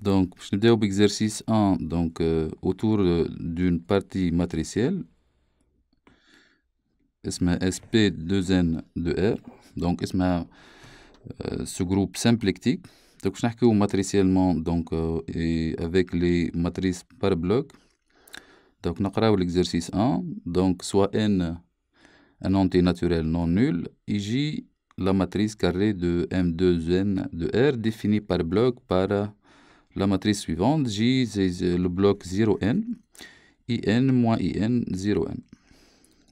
Donc, je vais نبداو بexercice 1 donc autour d'une partie matricielle اسمها SP2N de R. Donc اسمها ce groupe symplectique. Donc باش نحكيو matriciellement donc et avec les matrices par bloc. Donc نقراو l'exercice 1. Donc soit N un entier naturel non nul, J la matrice carrée de M2N de R définie par bloc par la matrice suivante. J c'est le bloc 0n, In moins In 0n.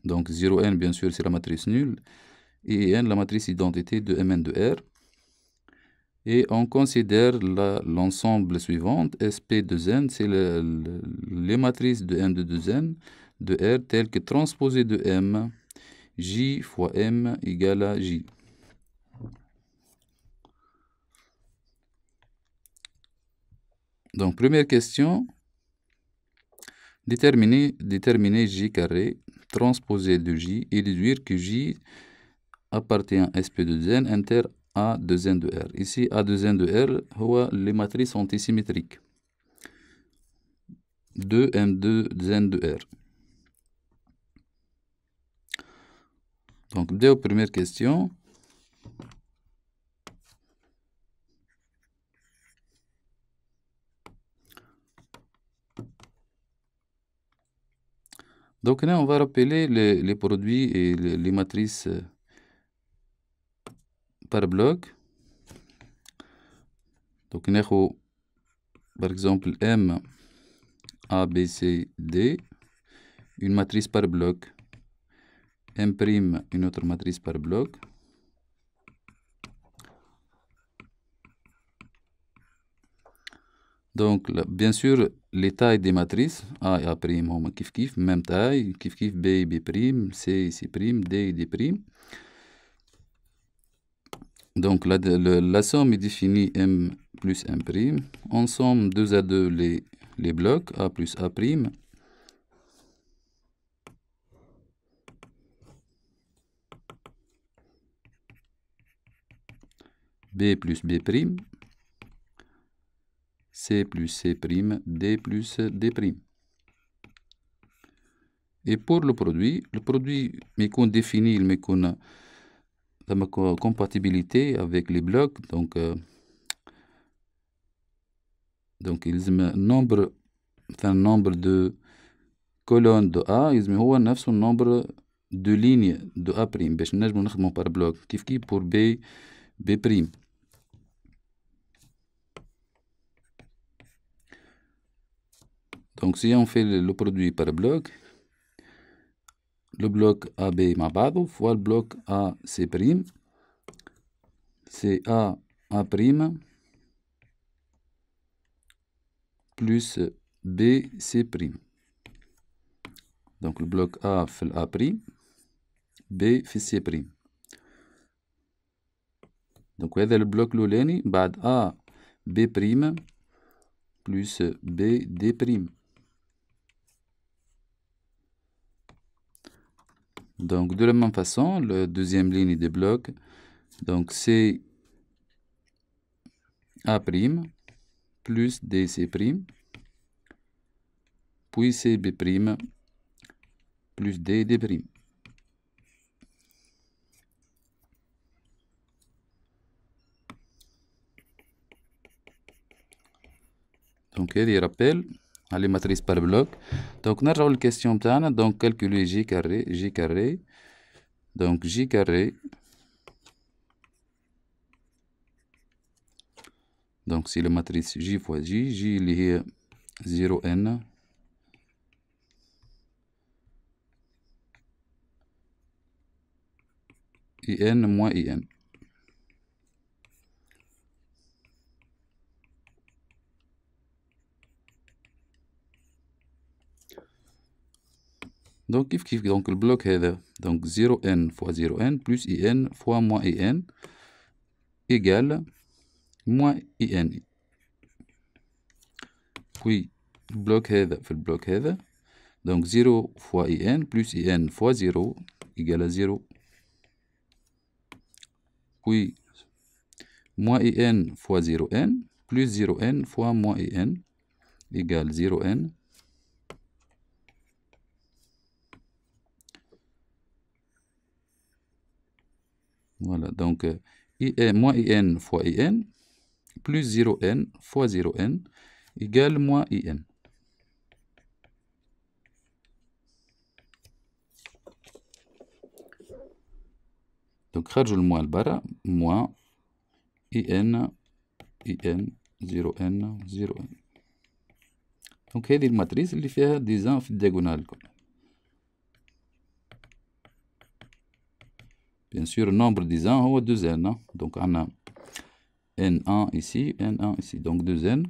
Donc 0n bien sûr c'est la matrice nulle, et In la matrice identité de Mn de R. Et on considère l'ensemble suivant, SP2N, c'est les matrices de M de 2N de R telles que transposées de M, J fois M égale à J. Donc première question, déterminer J carré transposé de J et déduire que J appartient à SP2N inter A2N de R. Ici A2N de R, les matrices antisymétriques de M2N de R. Donc dès la première question, donc là on va rappeler les produits et les matrices par bloc. Donc on a par exemple M A B C D, une matrice par bloc, M', une autre matrice par bloc. Donc bien sûr les tailles des matrices A et A' ont kif même taille, kif B et B', C et C', D et D'. Donc la somme est définie M plus M'. On somme 2 à 2 les blocs A plus A'. B plus B'. C plus C', D plus D'. Et pour le produit m'écoute défini, il m'écoute la compatibilité avec les blocs. Donc il me nombre de colonnes de A, il me هو نفس nombre de lignes de A'. باش نجمو نخدمو par bloc كيف pour B'. Donc si on fait le produit par bloc, le bloc AB مع بعضه fois le bloc AC', c'est A' plus BC'. Donc le bloc A fait l'A', B fait C'. Donc هذا le bloc الأولاني بعد A B' plus B D'. Donc de la même façon, la deuxième ligne des blocs, donc c'est A' plus DC', puis c'est B' plus D'. Donc هذه rappel les matrices par bloc. Donc نرجعوا للكاستيون تاعنا. Donc calculer J carré. Donc J carré. Donc c'est la matrice J fois J اللي هي 0n In moins In. Donc كيف donc le bloc هذا donc 0n fois 0n plus In fois moins In égale moins In. Puis le bloc هذا في البلوك هذا donc 0 fois In plus In fois 0 égale à 0. Puis moins In fois 0n plus 0n fois moins in égale 0n. Voilà, donc moins in fois in plus 0n fois 0n égale moins in. Donc خرجوا الموان لبرا moins in 0n 0n. دونك هذه الماتريس اللي فيها ديزان في الدياغونال الكل. بيان سور النومبر ديزان هو 2n. دونك عندنا n1 ici n1 ici donc 2n.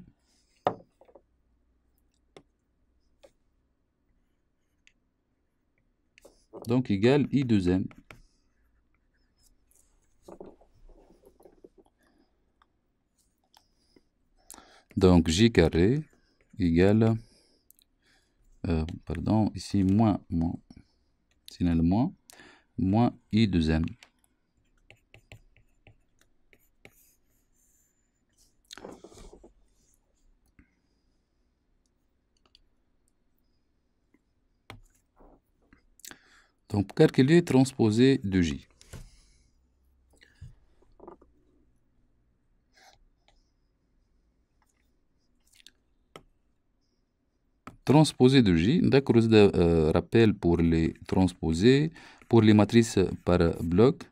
donc égale i2n. donc j carré égale pardon, ici moins, sinon le moins i2n. Donc, pour calculer transposé de J. Transposé de J, d'accord, rappel pour les transposés, pour les matrices par bloc,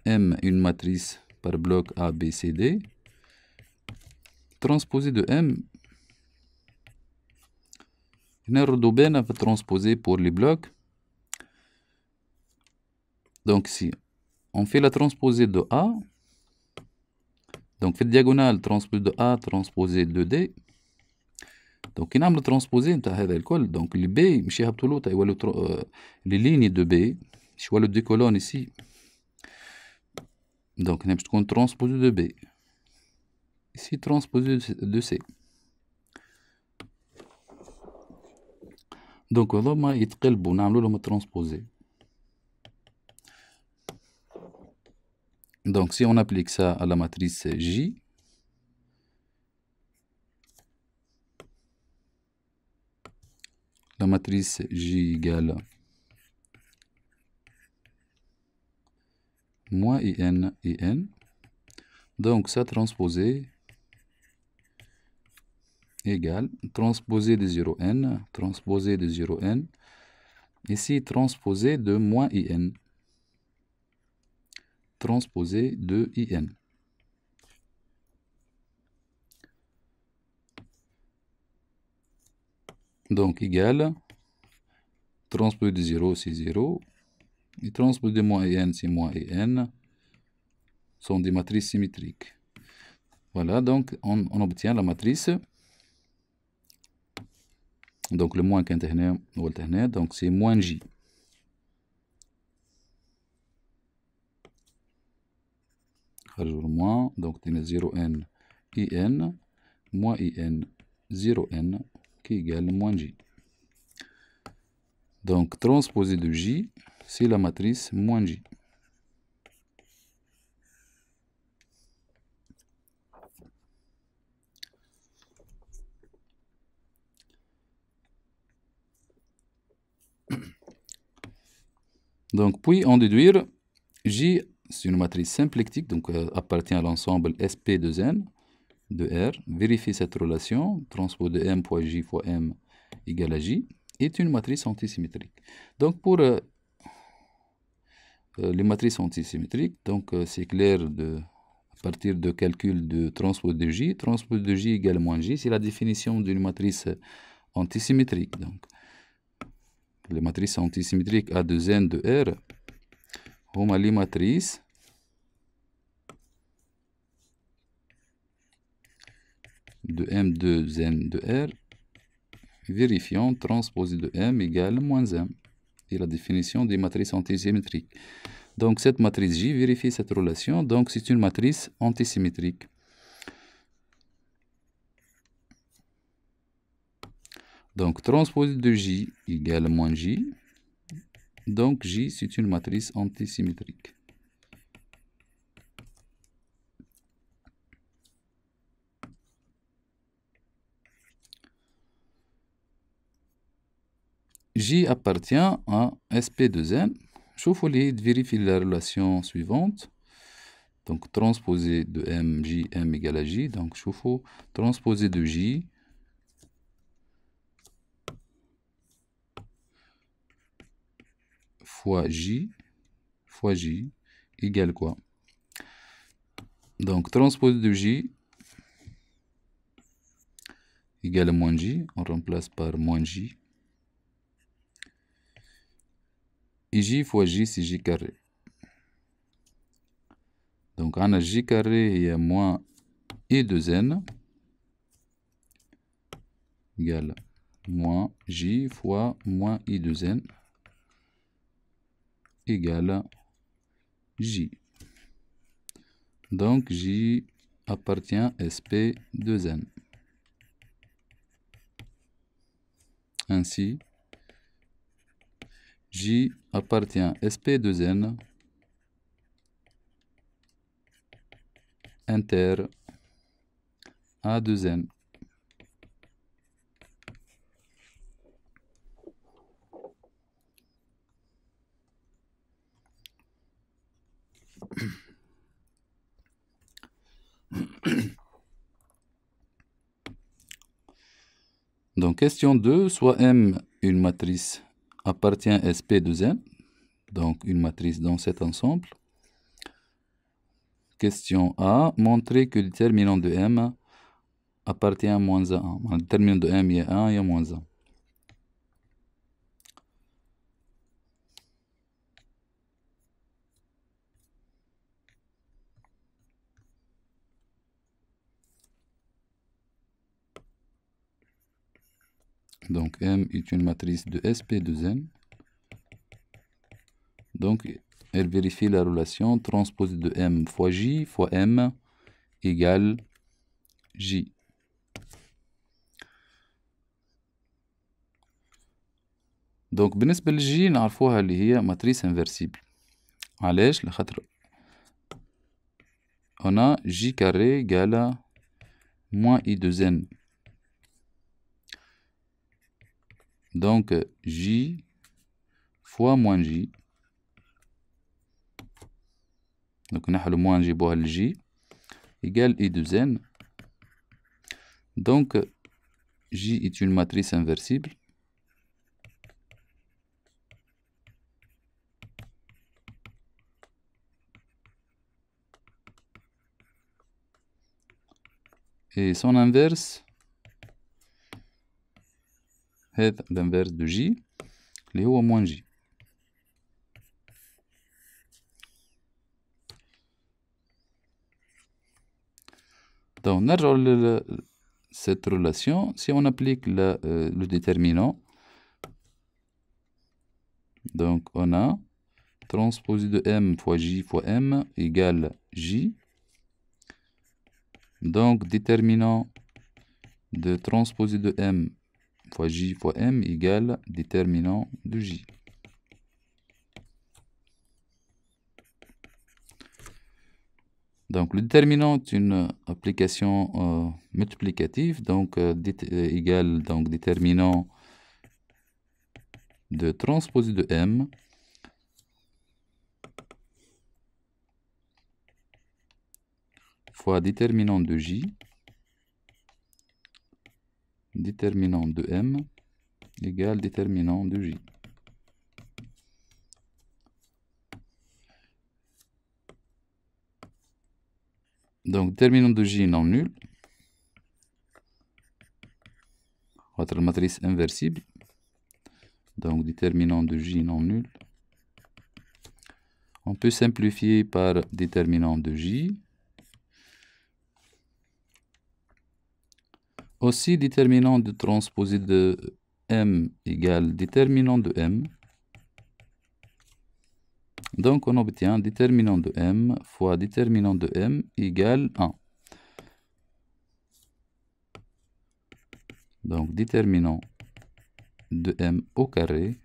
M, une matrice par bloc A, B, C, D. Transposé de M, on va transposer pour les blocs. Donc, si on fait la transposée de A, donc fait diagonale transposée de A, transposée de D. Donc, il y a le transposé de هذا الكل. Donc, les B, مش يهبطوا له les lignes de B, je vois le deux colonnes ici. Donc, on a transposé de B. Ici, transposé de C. Donc, هذوما يتقلبوا نعملوا لهم transposé. Donc, si on applique ça à la matrice J, la matrice J égale moins in. Donc, ça transposé égale transposé de 0n, transposé de 0n. Ici, transposé de moins in. Transposé de in. Donc, égal, transposé de 0, c'est 0. Et transposé de moins in, c'est moins in. Sont des matrices symétriques. Voilà, donc on obtient la matrice. Donc, le moins qu'un donc c'est moins J. moins, donc il y a 0n in, moins in 0n qui égale moins J. Donc, transposé de J, c'est la matrice moins J. Donc, puis en déduire, J, c'est une matrice symplectique, donc appartient à l'ensemble SP de N de R. Vérifier cette relation, transpose de M fois J fois M égale à J, est une matrice antisymétrique. Donc, pour les matrices antisymétriques, donc c'est clair à partir de calcul de transpose de J égale moins J, c'est la définition d'une matrice antisymétrique. Donc, les matrices antisymétriques A de N de R, هما les matrices de M de N de R, vérifiant transposé de M égale moins M. Et la définition des matrices antisymétriques. Donc, cette matrice J vérifie cette relation. Donc, c'est une matrice antisymétrique. Donc, transposé de J égale moins J. Donc, J, c'est une matrice antisymétrique. J appartient à SP de N. Chauffe les vérifie la relation suivante. Donc, transposé de M, J, M égale à J. Donc, chauffe transposé de J fois J égale quoi? Donc, transposé de J égale à moins J. On remplace par moins J. Et J fois J, c'est J carré. Donc, on a J carré et moins I de N égale moins J fois moins I de N égale J. Donc, J appartient à SP de N. Ainsi, J appartient à SP de N inter A de N. Donc, question 2, soit M, une matrice, appartient à SP de N, donc une matrice dans cet ensemble. Question A, montrer que le déterminant de M appartient à moins 1. Le déterminant de M, il y a 1, il y a moins 1. Donc, M est une matrice de SP de N. Donc, elle vérifie la relation transposée de M fois J fois M égale J. Donc, بالنسبة للجي نعرفوها اللي هي matrice inversible. علاش؟ لخاطر on a J carré égale moins I de N. Donc, J fois moins J. Donc, on a le moins J pour le J égale I de N. Donc, J est une matrice inversible. Et son inverse, c'est l'inverse de J, اللي هو moins J. Donc, نرجع cette relation, si on applique le déterminant, donc on a transposé de M fois J fois M égale J. Donc, déterminant de transposé de M fois J fois M égale déterminant de J. Donc, le déterminant est une application multiplicative, donc égale donc déterminant de transposé de M fois déterminant de J, déterminant de M égale déterminant de J. Donc, déterminant de J non nul. Notre matrice inversible. Donc, déterminant de J non nul. On peut simplifier par déterminant de J. Aussi, déterminant de transposé de M égale déterminant de M. Donc, on obtient déterminant de M fois déterminant de M égale 1. Donc, déterminant de M au carré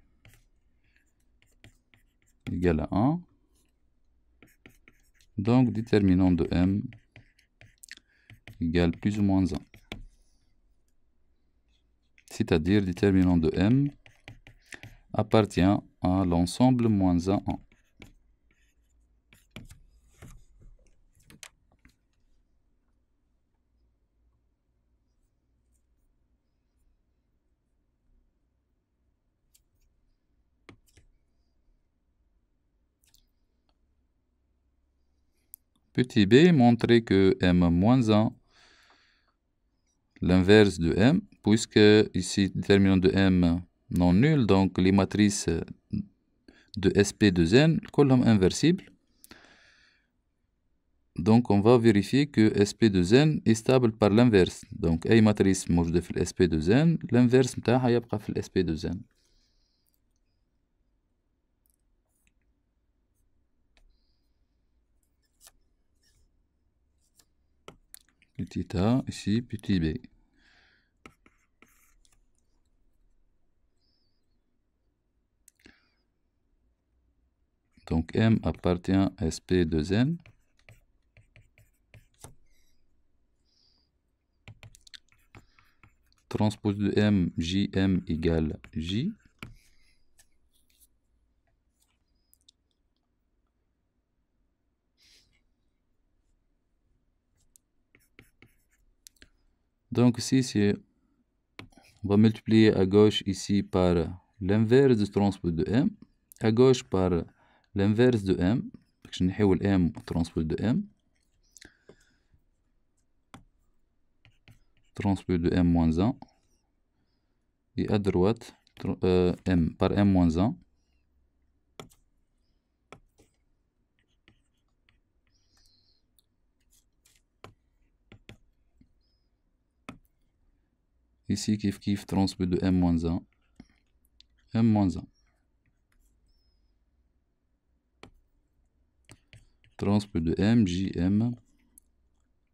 égale à 1. Donc, déterminant de M égale plus ou moins 1. C'est-à-dire déterminant de M appartient à l'ensemble moins 1, 1. Petit b, montrer que m-1, l'inverse de m, puisque ici, déterminant de m non nul, donc les matrices de SP de n, colonne inversible. Donc, on va vérifier que SP de n est stable par l'inverse. Donc, أي matrice موجودة في SP de n, l'inverse متاعها يبقى في SP de n. Petit a, ici, petit b. Donc, M appartient à SP de n. Transpose de M, JM égale J. Donc, ici, on va multiplier à gauche ici par l'inverse du transpose de M, à gauche par l'inverse de M, je vais نحول M transpose de M, transpose de M moins 1, et à droite, M par M moins 1, ici kiff transpose de M moins 1, M moins 1. Transpose de M, JM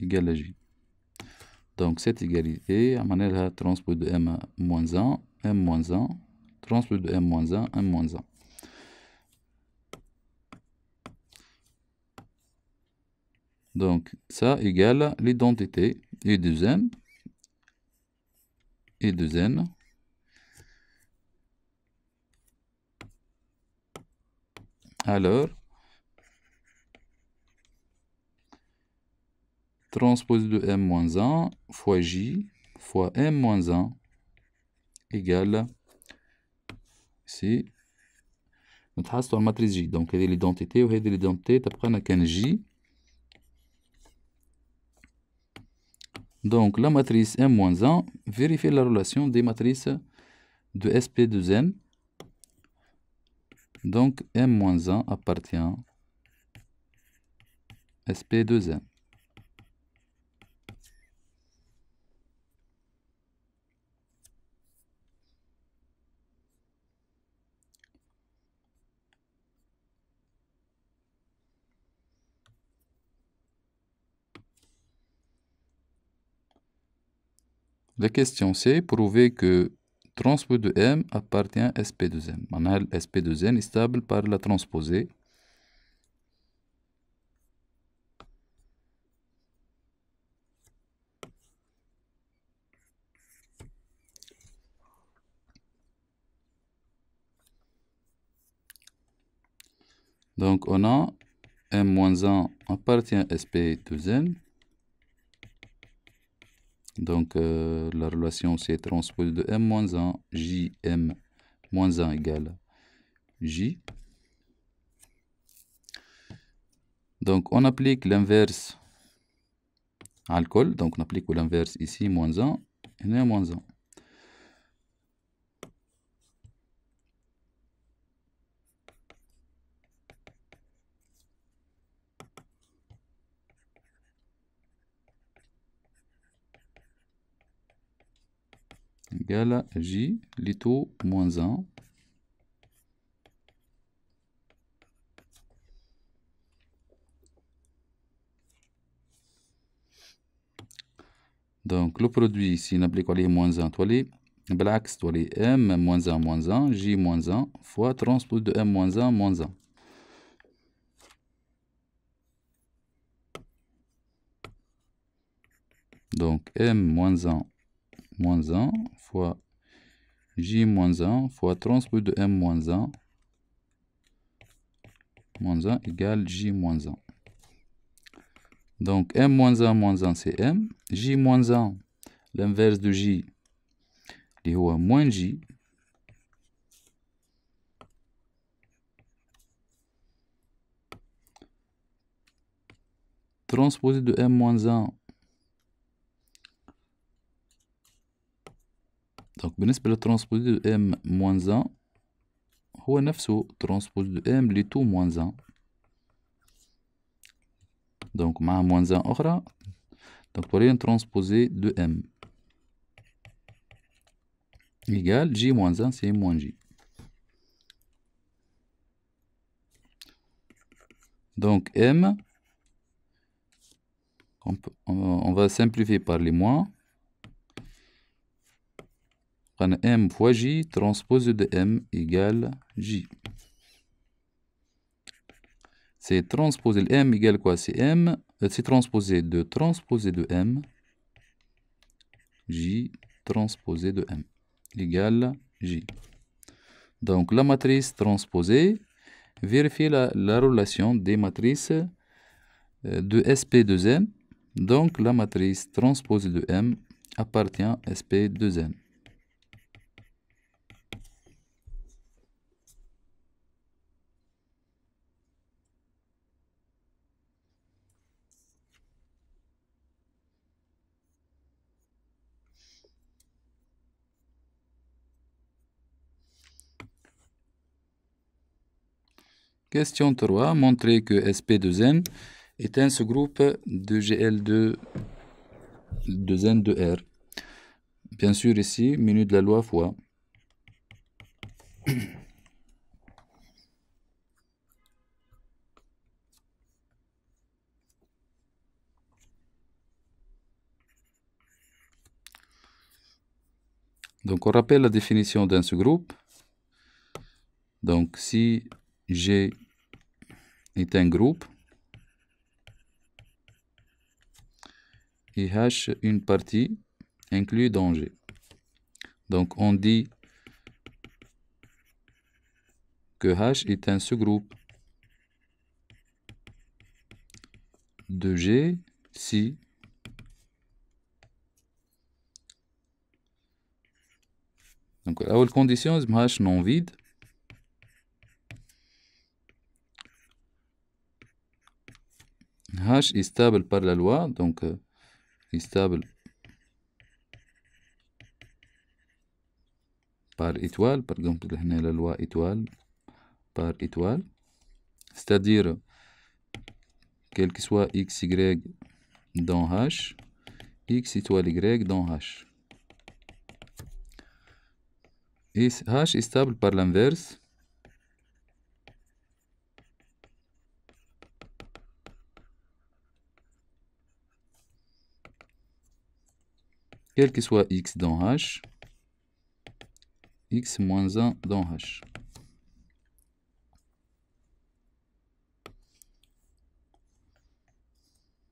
égale à J. Donc cette égalité, on a transpose de M moins 1, M moins 1, transpose de M moins 1, M moins 1. Donc ça égale l'identité E de n, E de n, alors transpose de M moins 1 fois J fois M moins 1 égale ici نتحصلوا على الماتريس J. Donc هذه l'identité وهذه l'identité تبقى كان J. Donc la matrice M-1 vérifie la relation des matrices de SP de n. Donc M-1 appartient à SP de n. La question c'est prouver que transpose de M appartient à SP de n. Maintenant, SP de n est stable par la transposée. Donc on a M-1 appartient à SP de n. Donc la relation c'est transpose de M-1, JM-1 égale J. Donc on applique l'inverse à l'alcool. Donc on applique l'inverse ici, moins 1, et moins 1. Égale à J, lito moins 1. Donc le produit ici, on applique les moins 1, toilé, بالعكس toilé M moins 1 moins 1, J moins 1 fois transpose de M moins 1 moins 1. Donc M moins 1 fois J moins 1 fois transpose de M moins 1 égale J moins 1. Donc M moins 1 c'est M. J moins 1, l'inverse de J, qui est moins J. Transposé de M moins 1. Donc بالنسبة للترانسبوزي de M moins 1 هو نفسه ترانسبوز de M ل 2 moins 1. Donc مع moins 1 أخرى. Donc pour rien transposer de M égale J moins 1 c'est moins J. Donc M, on va simplifier par les moins. M fois J transposé de M égale J. C'est transposé de M égale quoi? C'est M, c'est transposé de M, J transposé de M égale J. Donc la matrice transposée, vérifier la relation des matrices de SP2N. Donc la matrice transposée de M appartient à SP2N. Question 3. Montrer que SP2N est un sous-groupe de GL2 2N de R. Bien sûr, ici, minute de la loi fois. Donc, on rappelle la définition d'un sous-groupe. Donc, si G est un groupe et H une partie inclue dans G. Donc, on dit que H est un sous-groupe de G si donc la condition est H non vide. H est stable par la loi, donc est stable par étoile. Par exemple, la loi étoile par étoile, c'est-à-dire quel que soit x, y dans H, x étoile y dans H. Et H est stable par l'inverse. Quel que soit x dans H, x moins 1 dans H.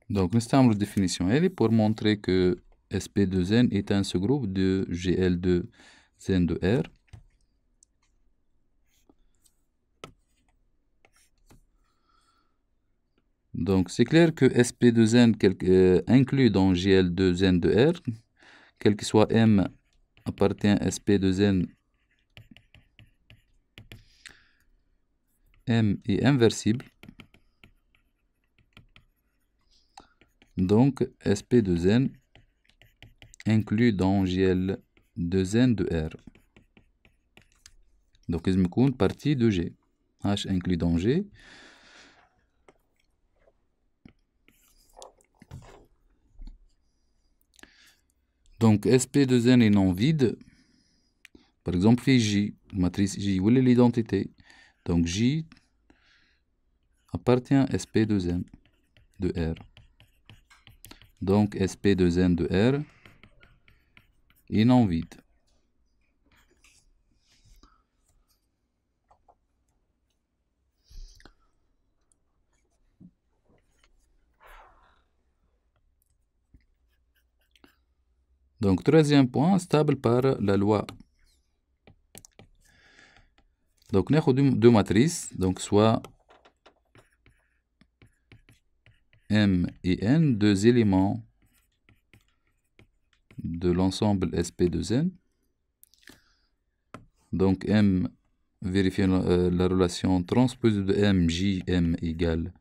Donc, nous avons la définition L pour montrer que SP2N est un sous-groupe de GL2N de R. Donc, c'est clair que SP2N inclus dans GL2N de R, quel que soit M appartient à SP2N, M est inversible. Donc, SP2N inclus dans GL2N de R. Donc, il me compte partie de G. H inclus dans G. Donc, SP2N est non vide. Par exemple, J, matrice J, où est l'identité? Donc, J appartient à SP2N de R. Donc, SP2N de R est non vide. Donc, troisième point, stable par la loi. Donc ناخد deux matrices, donc soit M et N, deux éléments de l'ensemble SP de N. Donc M, vérifier la relation transposée de M, J, M égale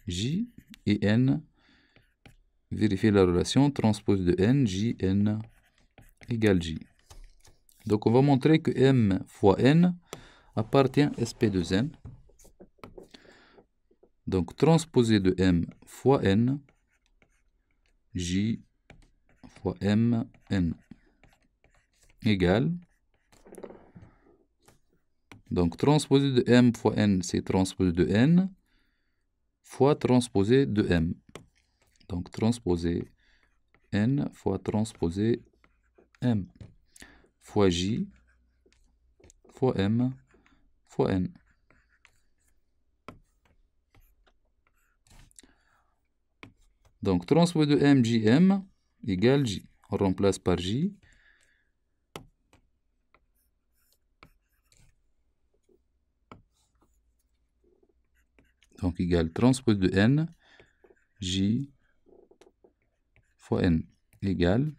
J, et N, vérifier la relation transposée de N, J, N égale J. Donc on va montrer que M fois N appartient à SP de N. Donc transposé de M fois N, J fois M, N égale. Donc transposé de M fois N, c'est transposé de N fois transposé de M. Donc transposé N fois transposé M fois J fois M fois N. Donc transposé de M, J, M égale J. On remplace par J. Donc égale transposé de N, J fois N égale.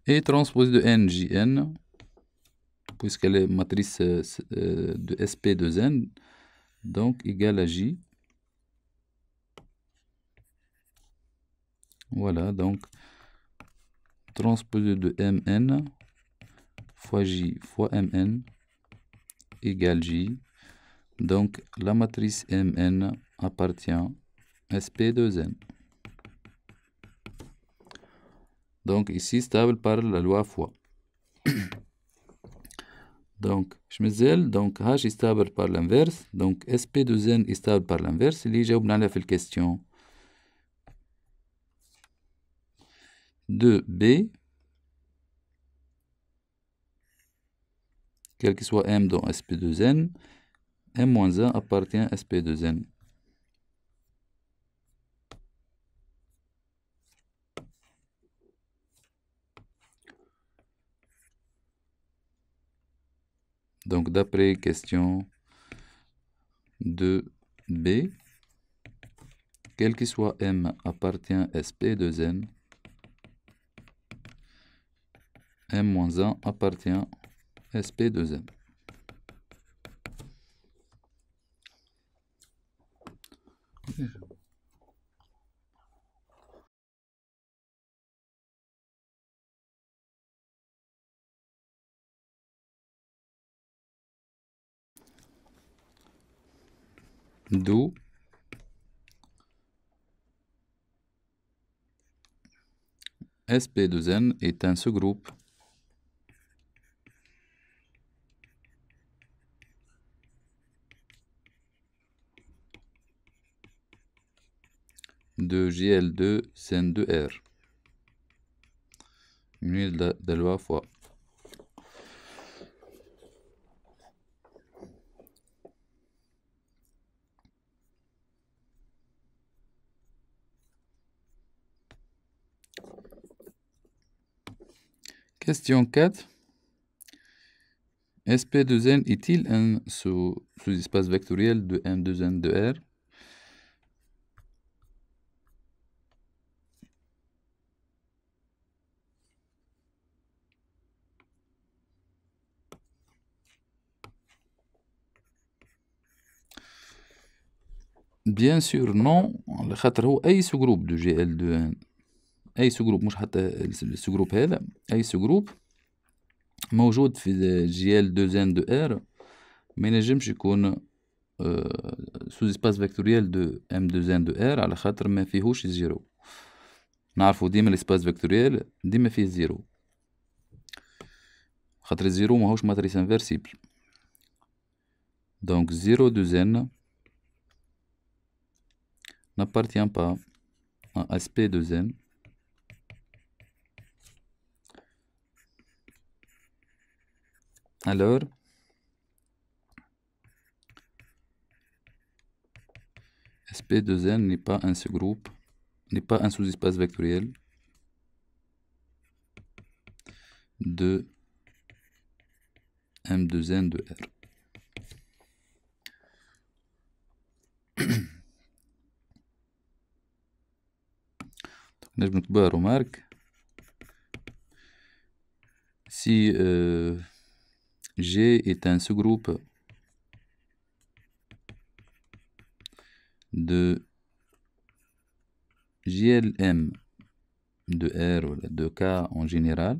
Et transposé de N, J, N, puisqu'elle est matrice de SP de N, donc égale à J. Voilà, donc transposé de Mn fois J fois Mn égale J. Donc la matrice Mn appartient à SP2N. Donc ici stable par la loi fois. Donc شمزال donc H est stable par l'inverse. Donc SP2N est stable par l'inverse. اللي جاوبنا عليها في الكيستيون 2B, quel que soit M dans SP2N, M-1 appartient à SP2N. Donc d'après question 2B, quel que soit M appartient à SP2N, M-1 appartient à SP2N. D'où SP2N est un sous-groupe de GL2 N2R. Muni de loi fois. Question 4. SP2N est-il un sous-espace vectoriel de M2N de R? Bien sûr non, على خاطر هو أي سو-جروب دو GL2N، أي سو-جروب مش حتى السو-جروب هذا، أي سو-جروب موجود في GL2N de R ما ينجمش يكون سوز اسباس فيكتوريال دو M2N de R على خاطر ما فيهوش زيرو. نعرفو ديما الاسباس فيكتوريال ديما فيه زيرو، خاطر الزيرو ماهوش ماتريس انفيرسيبل. Donc 0 de N n'appartient pas à SP de N. Alors, SP de N n'est pas un sous-groupe, n'est pas un sous-espace vectoriel de M2N de R. نجم نكتبها remarque. Si G est un sous-groupe de JLM de R ou de K en général,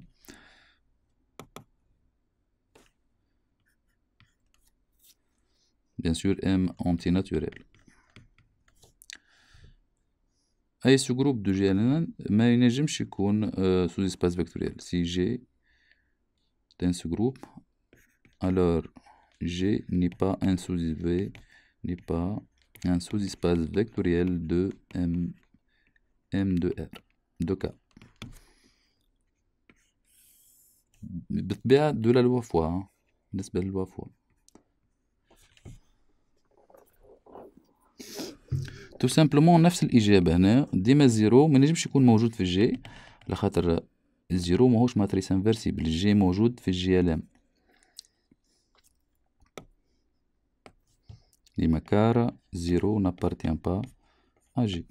bien sûr M antinaturel. أي sous-groupe de GLM ما ينجمش يكون sous-espace vectoriel. Si G est un sous-groupe, alors G n'est pas un sous-espace vectoriel de M de R de K. بالطبيعة de la loi fois بالنسبة للوا fois. tout simplement نفس الإجابة هنا. ديما الزيرو ما نجمش يكون موجود في الجي، على خاطر الزيرو ماهوش ماتريس انفيرسيبل. الجي موجود في الجي ال ام. ديما كارا زيرو n'appartient pas à G.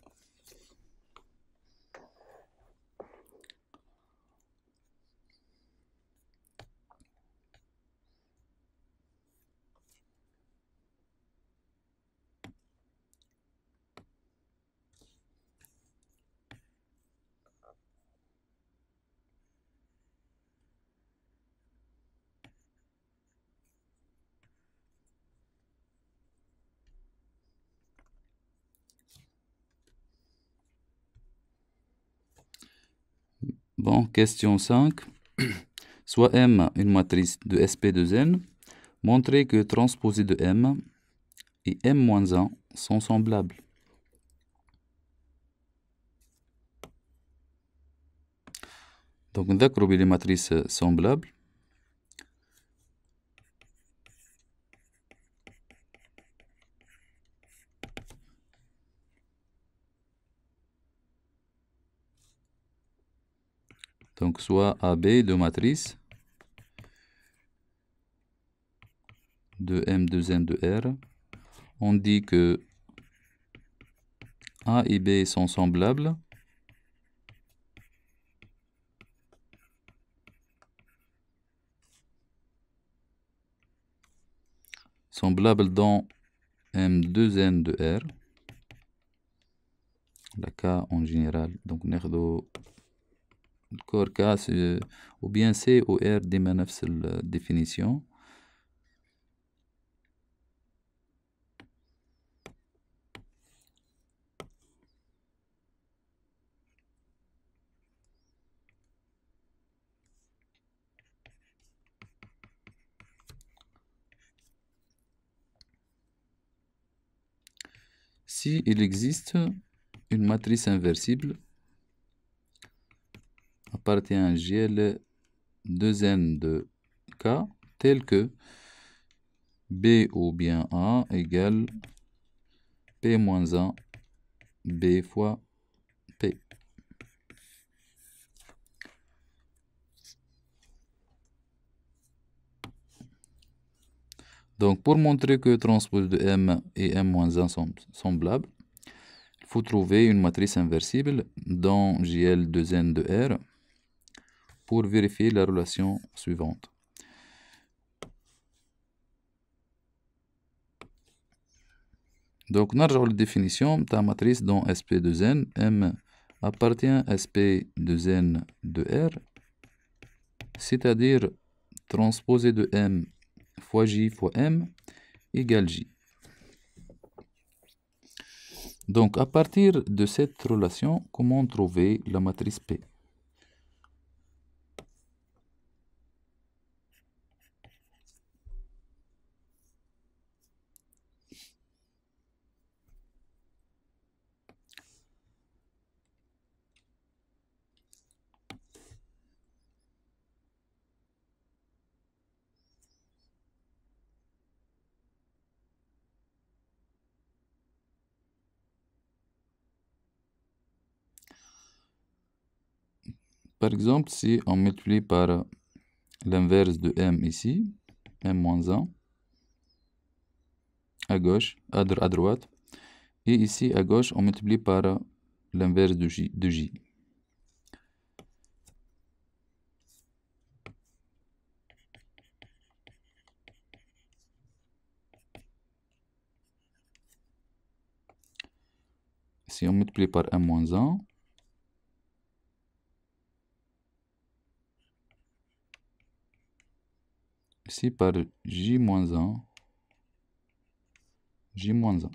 Bon, question 5. Soit M une matrice de SP de N, montrez que transposé de M et M-1 sont semblables. Donc, نذكروا بلي matrices semblables. Donc, soit AB de matrice de M2N de R. On dit que A et B sont semblables. Semblables dans M2N de R. La K en général. Donc, ناخدو الكور K ou bien C ou R ديما نفس الديفينيسيون. Si il existe une matrice inversible appartient à GL2N de K telle que B ou bien A égale P-1 B fois P. Donc, pour montrer que transpose de M et M-1 sont semblables, il faut trouver une matrice inversible dans JL2N de R pour vérifier la relation suivante. Donc, نرجع للديفينيسيون تاع matrice dans SP2N. M appartient à SP2N de R, c'est-à-dire transposé de M fois J fois M égale J. Donc, à partir de cette relation, comment trouver la matrice P? Par exemple, si on multiplie par l'inverse de M ici, M-1 à gauche, à droite. Et ici, à gauche, on multiplie par l'inverse de J. Si on multiplie par M-1, ici par J-1, J-1.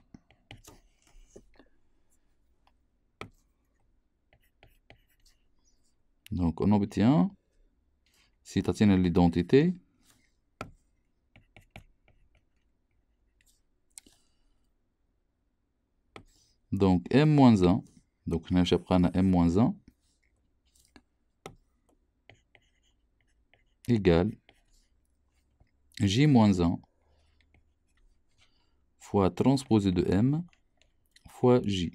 Donc on obtient, si tu tiens l'identité, donc M-1, donc on a prendre M-1 égale J-1 fois transposé de M fois J.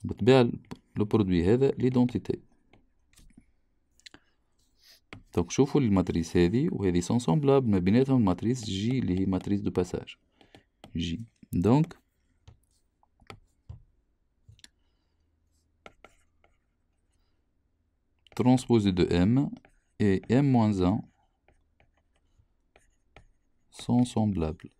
Le produit هذا l'identité. Donc شوفوا الماتريس هذه وهذه sont semblables ما بيناتهم الماتريس J اللي هي matrice de passage J. Donc transposé de M et M-1 sont semblables.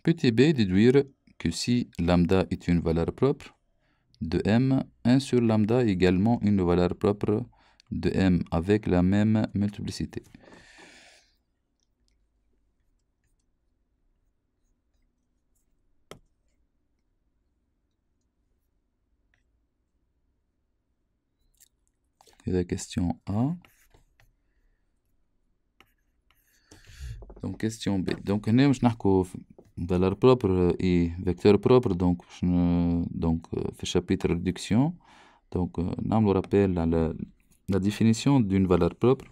Petit b, déduire que si lambda est une valeur propre de M, 1 sur lambda est également une valeur propre de M avec la même multiplicité. C'est la question A. Donc question B. Donc هنا باش نحكوا valeur propre et vecteur propre donc في chapitre réduction donc نعملوا rappel à la définition d'une valeur propre.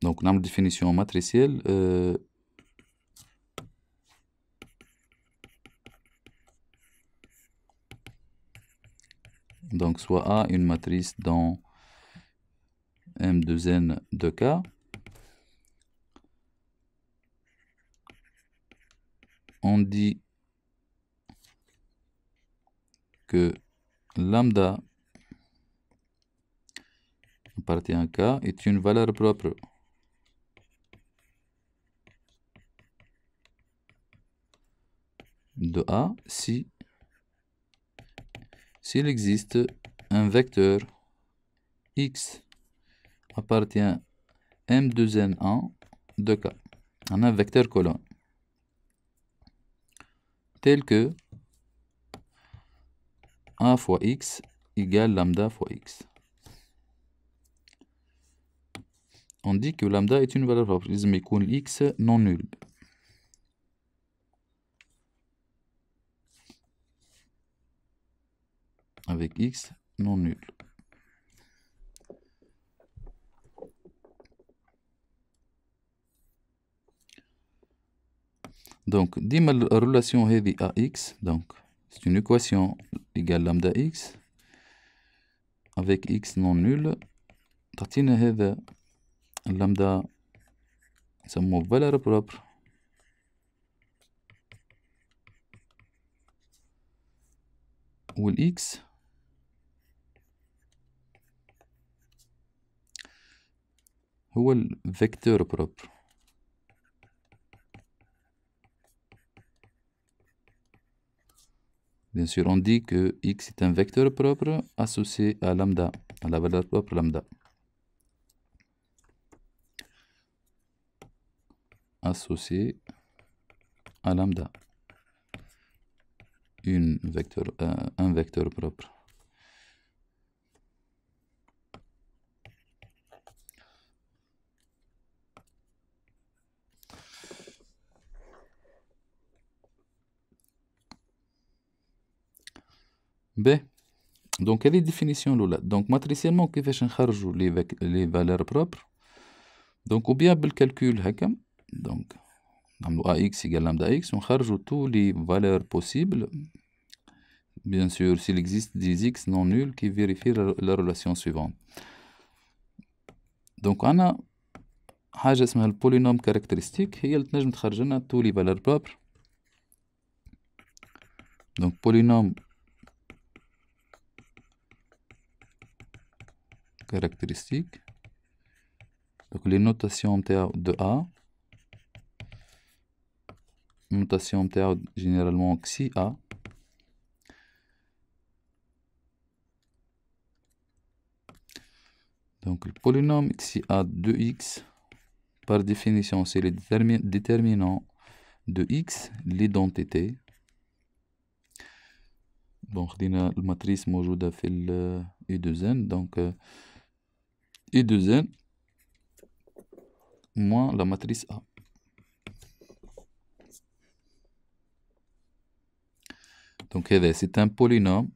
Donc نعمل définition matricielle donc soit A une matrice dans M2N de K, on dit que lambda appartient à K est une valeur propre de A s'il existe un vecteur X appartient M2N1 de K. On a un vecteur colonne tel que A fois X égale lambda fois X. On dit que lambda est une valeur propre. Il يكون X non nul. Avec X non nul. Donc, ديما relation هذه AX, donc c'est une équation égale lambda X avec X non nul. تعطينا هذا lambda نسموه valeur propre والX هو الفيكتور propre. Bien sûr, on dit que X est un vecteur propre associé à lambda, à la valeur propre lambda. Associé à lambda. Un vecteur propre. B. Donc, quelle est la définition là? Donc, matriciellement, كيفاش نخرجوا les valeurs propres. Donc, ou bien بالcalcul هكا. Donc, نعملوا AX égale lambda X, on charge tous les valeurs possibles. Bien sûr, s'il existe des X non nuls qui vérifient la relation suivante. Donc, on a حاجة اسمها البولينوم كاركترستيك هي اللي تنجم تخرج لنا tous les valeurs propres. Donc, polynôme caractéristique. Donc, les notations de A. Notation généralement xi A. Donc, le polynôme xi A de x, par définition, c'est le déterminant de x, l'identité. Bon, خدينا الماتريس موجودة في ال I2N, donc I2N moins la matrice A. Donc, c'est un polynôme.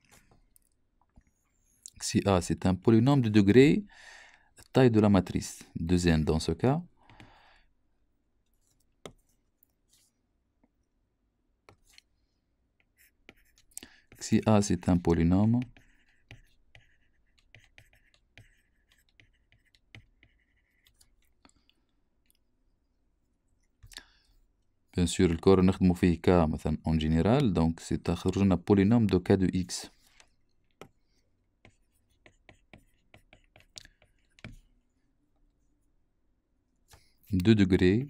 Si A, c'est un polynôme de degré taille de la matrice. 2N dans ce cas. Si A, c'est un polynôme. Bien sûr, le corps نخدمو فيه K مثلا en général, donc c'est un polynôme de K de X. De degré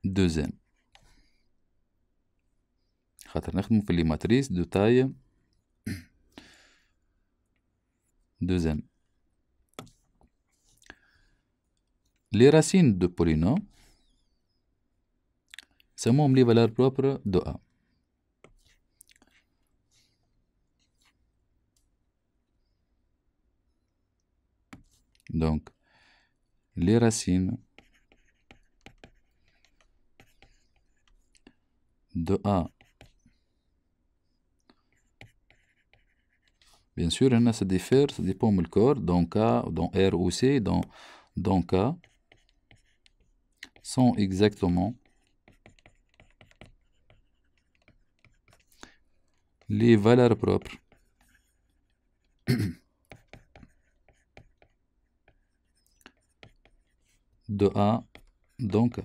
2N. خاطر نخدمو في les matrices de taille 2N. Les racines de polynômes sont les valeurs propres de A. Donc, les racines de A. Bien sûr, ça diffère, ça dépend du corps, dans K, dans R ou C, dans K, sont exactement les valeurs propres de A dans K,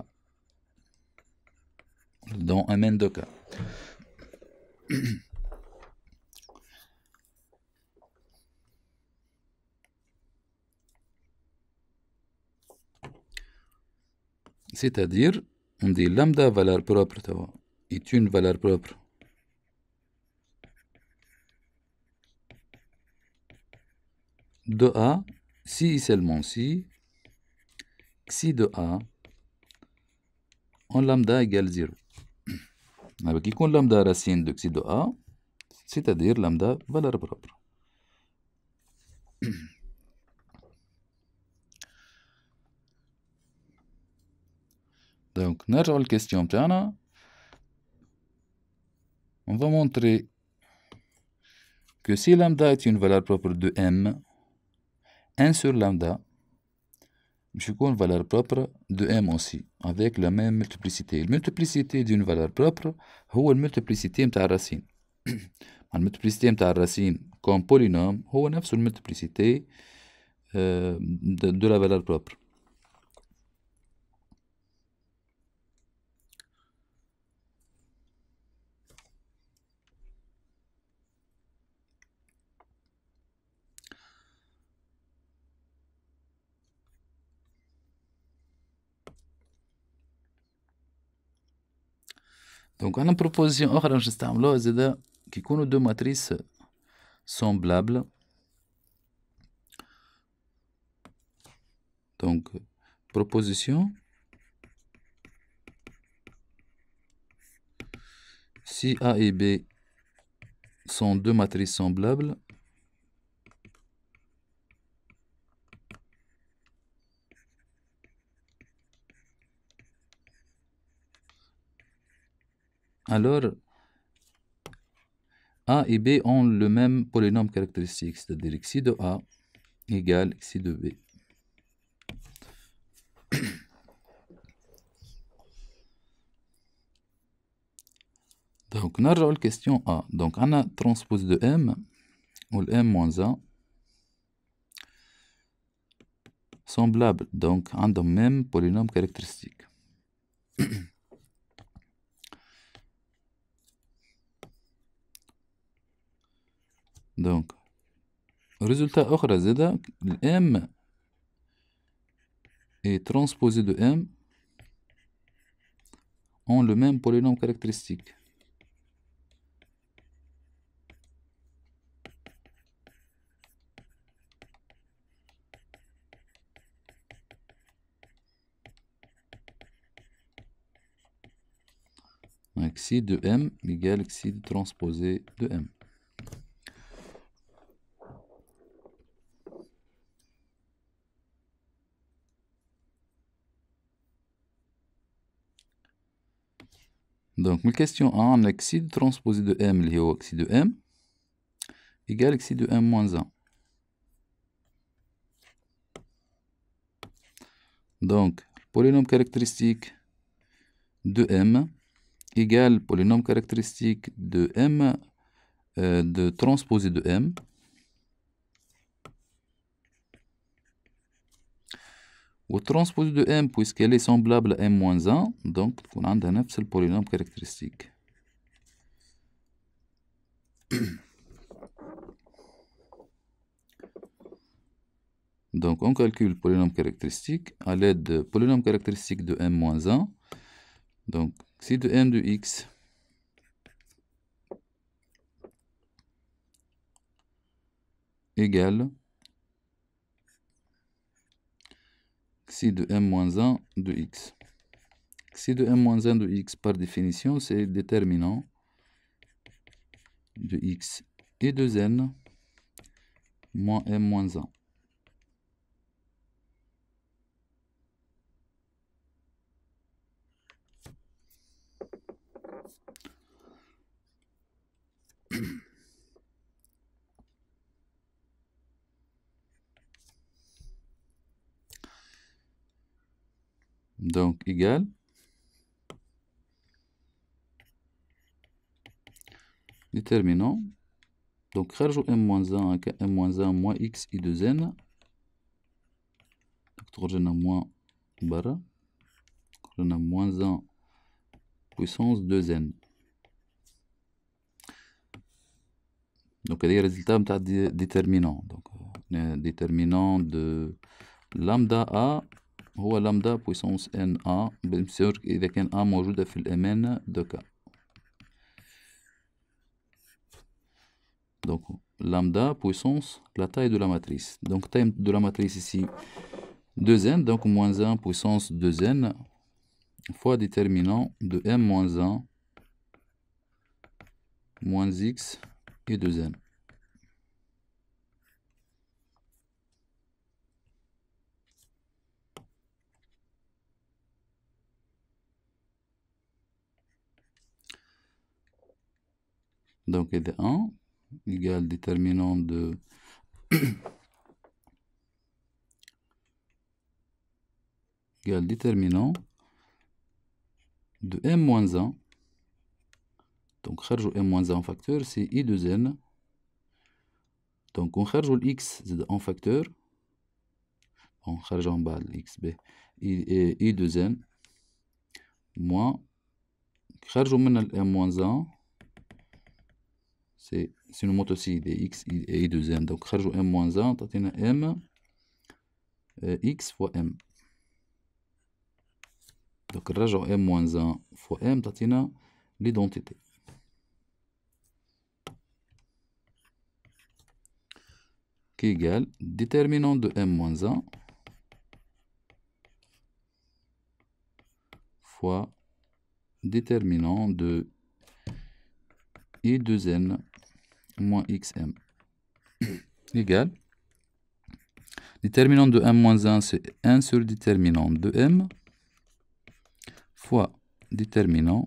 dans un même de K. C'est-à-dire, on dit lambda valeur propre est une valeur propre de A, si et seulement si, xi de A en lambda égale 0. Avec يكون lambda racine de xi de A, c'est-à-dire lambda valeur propre. Donc, نرجع للكيستيون بتاعنا. On va montrer que si lambda est une valeur propre de M, 1 sur lambda, je une valeur propre de M aussi, avec la même multiplicité. La multiplicité d'une valeur propre, c'est la multiplicité de la racine. La multiplicité de la racine comme polynôme, c'est la même multiplicité de la valeur propre. Donc, on a une proposition أخرى باش نستعملوها زادا كي يكونوا دو ماتريس semblables. Donc, proposition. Si A et B sont deux matrices semblables, alors A et B ont le même polynôme caractéristique, c'est-à-dire xi de A égale xi de B. Donc, on a la question A. Donc, on a transpose de M, ou le M moins 1, semblable, donc, on a le même polynôme caractéristique. Donc, résultat autre, c'est que le M et transposé de M ont le même polynôme caractéristique. Donc, xi de M égale xi de transposé de M. Donc, la question 1, on a xi de transposé de M, qui est xi de M, égale xi de M moins 1. Donc, polynôme caractéristique de M égale polynôme caractéristique de M de transposé de M. Ou transposé de M, puisqu'elle est semblable à M-1, donc on a le même polynôme caractéristique. Donc on calcule le polynôme caractéristique à l'aide de polynôme caractéristique de M-1. Donc xi de M de X égale xi de M-1 de X. Xi de M-1 de X, par définition, c'est le déterminant de X et de N moins M-1. Donc, égal. Déterminant. Donc, خرجوا M-1 avec M-1 moins X et 2N. Donc, تخرج لنا moins برا. تخرج لنا moins 1 puissance 2N. Donc, هذا هي الريزلتا نتاع déterminant. Donc, déterminant de lambda A هو lambda puissance NA. bien sûr إذا كان A موجودة في الأمان de K. Donc, lambda puissance la taille de la matrice. Donc, taille de la matrice ici 2n, donc moins 1 puissance 2n fois déterminant de m moins 1 moins x et 2n. Donc, il est 1 égale déterminant de égale déterminant de m-1. Donc, خرجوا m-1 en facteur, c'est i de n. Donc, on خرجوا x en facteur. On خرج en bas x, b, i de n. Moins, خرجوا من m-1. C'est une moto aussi des x et i de n. Donc, خرجوا m-1, تعطينا m x fois m. Donc, نرجعوا m-1 fois m تعطينا l'identité. Qui égale déterminant de m-1 fois déterminant de i de n moins xm égale déterminant de m-1 c'est 1 sur déterminant de m fois déterminant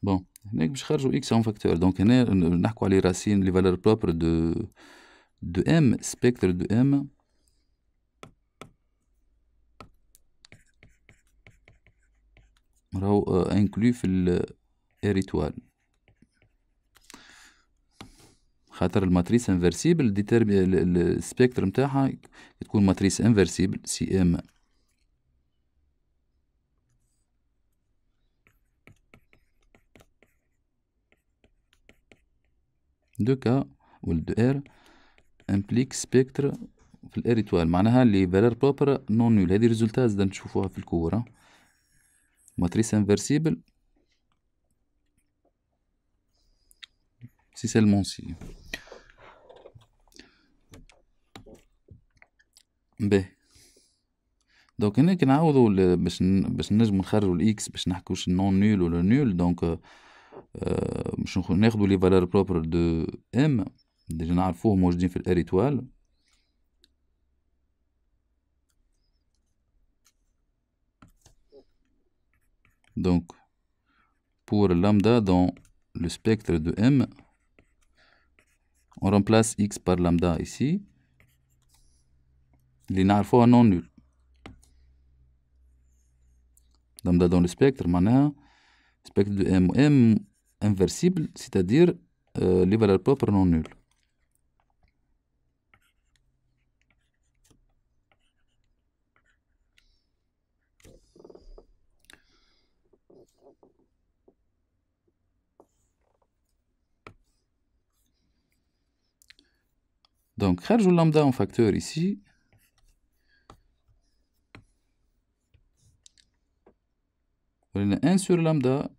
بون هناك باش نخرجو اكس اون فاكتور. دونك هنا نحكو على راسين لي فالور بروبر دو ام سبيكتر دو ام راهو انكلو في الاريتوال، خاطر الماتريس انفرسيبل السبيكتر نتاعها تكون ماتريس انفرسيبل سي ام دو كا ولا دو ار امبليك سبيكتر في الاريتوال، معناها اللي فالور بروبر نون نول. هذه ريزولتا زاد نشوفوها في الكورة. ماتريس انفرسيبل سي سيلمون سي. باهي دونك هناك نعوضو باش نجمو نخرجو الاكس باش نحكوش نون نول ولا نول. دونك باش ناخدو لي فالور بروبر دو ام ديجا نعرفوهم موجودين في الاريتوال. Donc, pour lambda dans le spectre de M, on remplace x par lambda ici. اللي نعرفوها non nul. Lambda dans le spectre معناها spectre de M. M inversible, c'est-à-dire les valeurs propres non nulles. Donc, خرجوا lambda en facteur ici. On a 1 sur lambda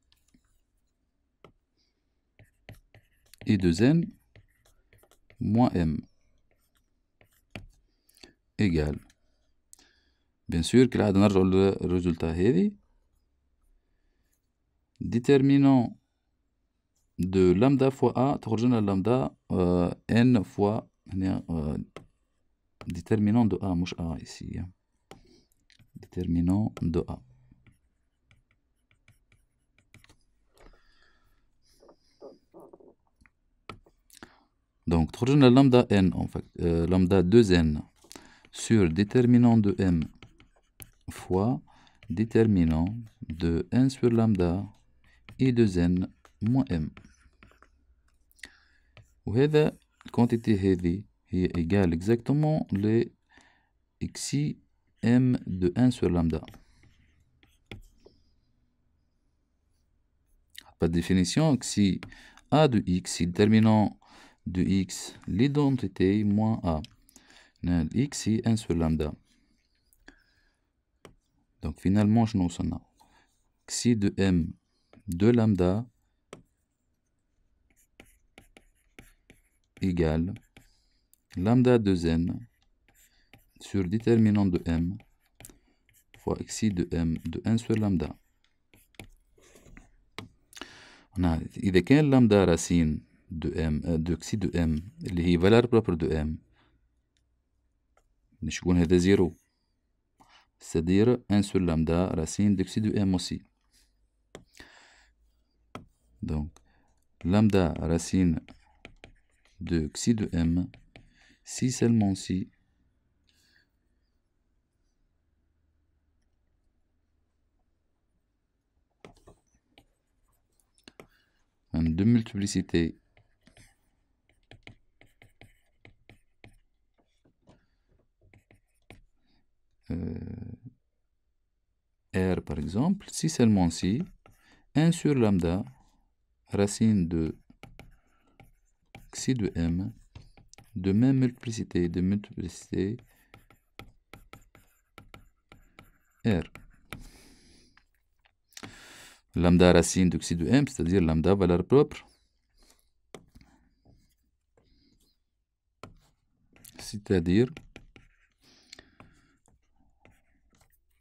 et 2n moins m égale. Bien sûr كالعادة نرجع للريزولتا هذي. Déterminant de lambda fois a تخرج لنا lambda n fois هنا déterminant de a مش a ici. Déterminant de a. Donc تخرج لنا lambda n en fait lambda 2n sur déterminant de m fois déterminant de 1 sur lambda et 2n moins m. وهذا الكونتيتي هذه هي égale exactement les xi m de 1 sur lambda. Par définition, xi a de x, si déterminant de x, l'identité moins a. X est 1 sur lambda. Donc finalement, je nous en a xi de m de lambda égale lambda de n sur déterminant de m fois xi de m de 1 sur lambda. إذا كان lambda racine de m de xi de m اللي هي valeur propre de m باش يكون هذا زيرو، c'est-à-dire 1 sur lambda racine de xi de m aussi. Donc lambda racine de xi de m si seulement si de multiplicité R par exemple, si seulement si 1 sur lambda racine de xi de m de même multiplicité R. Lambda racine de xi de m, c'est-à-dire lambda valeur propre, c'est-à-dire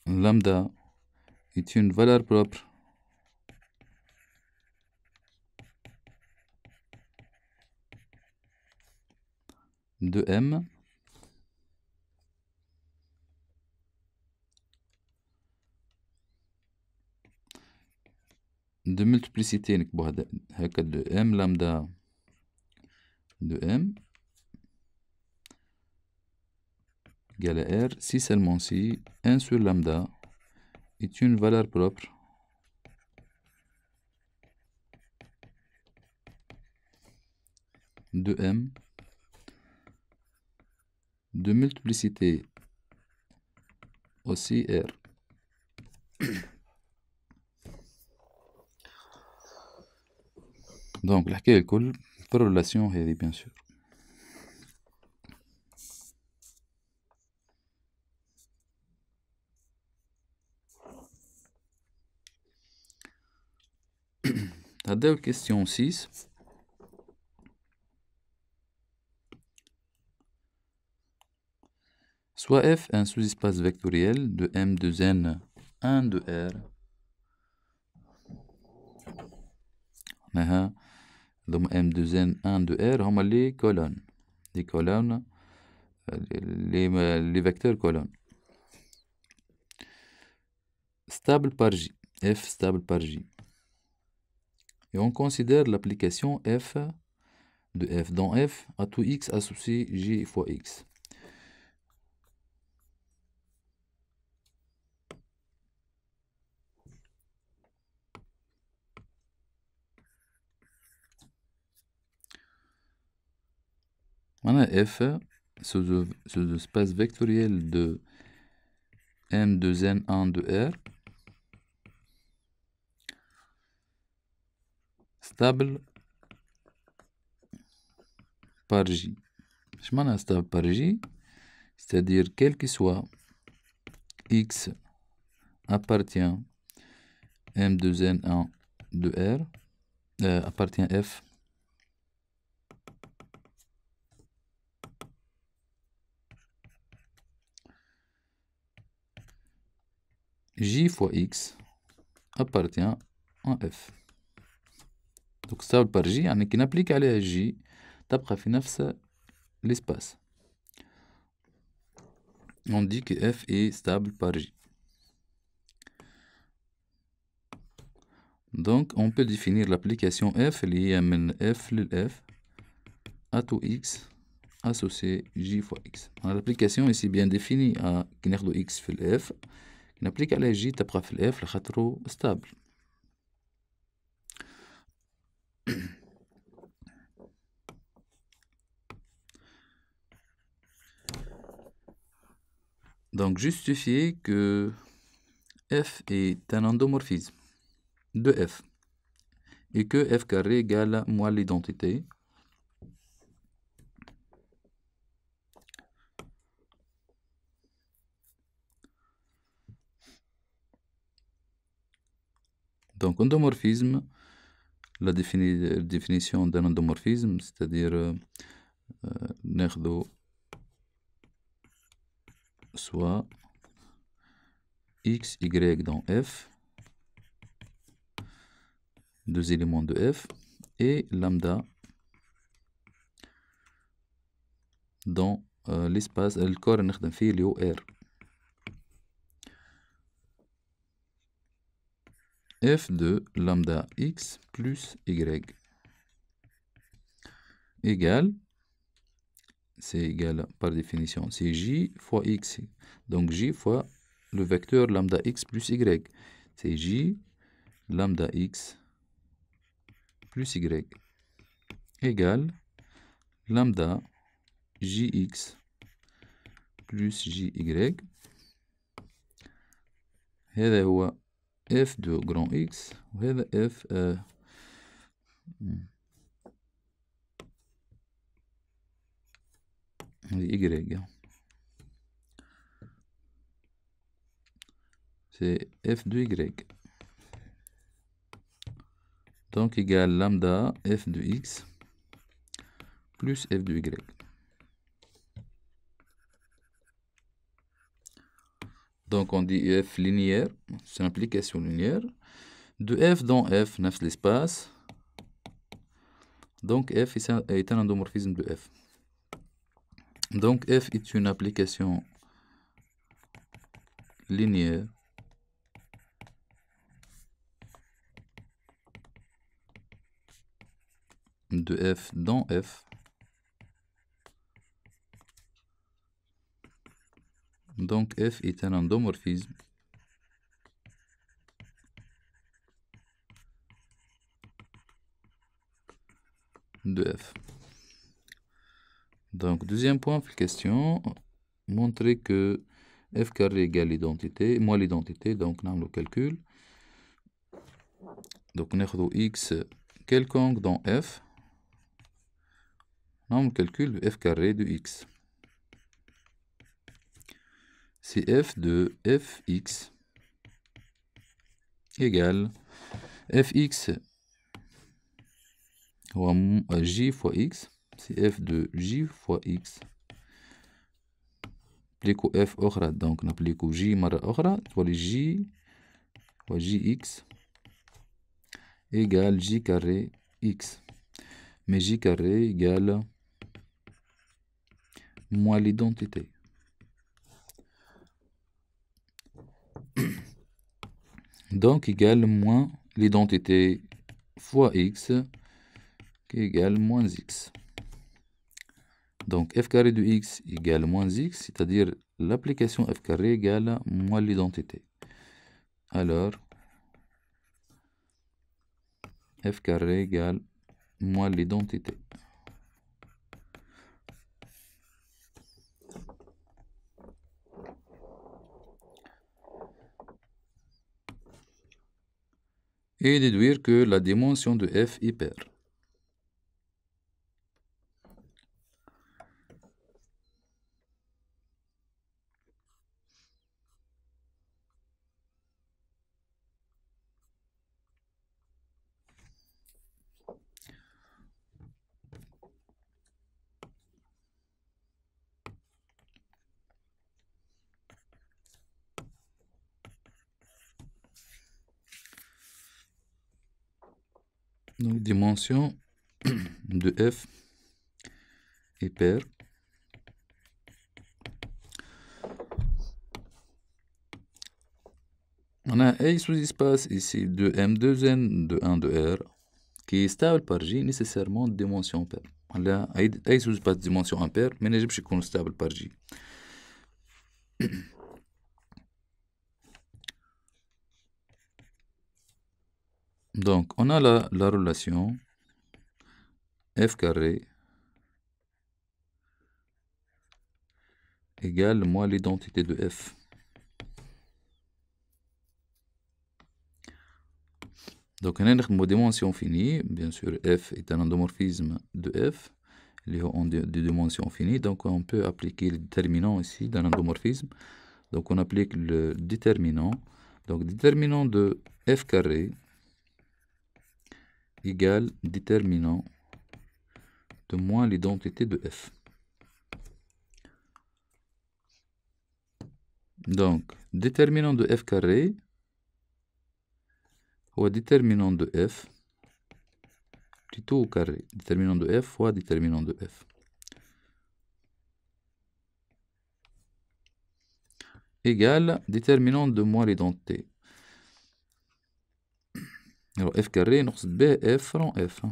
lambda est une valeur propre de m de multiplicité نكتبو هكا de m lambda de m égale à r si seulement si 1 sur lambda est une valeur propre de m de multiplicité aussi r. Donc الحكاية الكل في الريلاسيون هذه bien sûr. هذا question 6. Soit f un sous-espace vectoriel de m de n 1 de r. Donc m de n 1 de r هما les colonnes. Les colonnes, les vecteurs colonnes. Stable par J. F stable par J. Et on considère l'application f de f. Dans f, à tout x associé J fois x. Maintenant, f, ce espace vectoriel de m de n1 de r, stable par J. Je m'en stable par J, c'est-à-dire quel que soit x appartient m de n1 de r, appartient f J fois x appartient en f. Donc stable par J يعني كي نابليك عليها J تبقى في نفس l'espace. On dit que f est stable par J. Donc on peut définir l'application f اللي هي من f للf à tout x associé J fois x. L'application ici bien définie à كي ناخدو x في الf كي نابليك عليها J تبقى في الf لخاطرو stable. Donc justifier que f est un endomorphisme de f et que f carré égale moins l'identité donc endomorphisme, la définition d'un endomorphisme, c'est-à-dire ناخدو soit x, y dans f, deux éléments de f, et lambda dans l'espace الكور اللي نخدم فيه اللي هو r. f de lambda x plus y égale, c'est égal par définition, c'est j fois x. Donc j fois le vecteur lambda x plus y. C'est j lambda x plus y égale lambda jx plus jy. هذا هو f de grand x وهذا f y. C'est f de y. Donc égale lambda f de x plus f de y. Donc on dit f linéaire, c'est une application linéaire. De f dans f, neuf l'espace. Donc f est un endomorphisme de f. Donc f est une application linéaire de F dans F. Donc F est un endomorphisme de F. Donc deuxième point de question, montrer que F carré égale l'identité, moi l'identité, donc on a le calcul. Donc on a X quelconque dans F, on a le calcul de F carré de X. C'est F de Fx égale Fx هو J fois X, c'est F de J fois X. نابليكو F أخرى donc نابليكو J مرة أخرى تولي J و Jx égale J carré X. Mais J carré égale moins l'identité. Donc égale moins l'identité fois X qui égale moins X. Donc f carré de X égale moins X, c'est-à-dire l'application f carré égale moins l'identité. Alors, f carré égale moins l'identité. Et déduire que la dimension de f est paire. Donc, dimension de f est paire. On a un sous-espace ici de M2N de 1 de R qui est stable par J nécessairement de dimension paire. On a un sous-espace de dimension impaire mais ne peut pas stable par J. Donc, on a la relation f carré égale moins l'identité de f. Donc, on a une dimension finie. Bien sûr, f est un endomorphisme de f. Il y a des dimensions finies. Donc, on peut appliquer le déterminant ici d'un endomorphisme. Donc, on applique le déterminant. Donc, déterminant de f carré égale déterminant de moins l'identité de f. Donc, déterminant de f carré ou déterminant de f plutôt au carré. Déterminant de f fois déterminant de f. Égale déterminant de moins l'identité. Alors f carré نقصد به f rend f.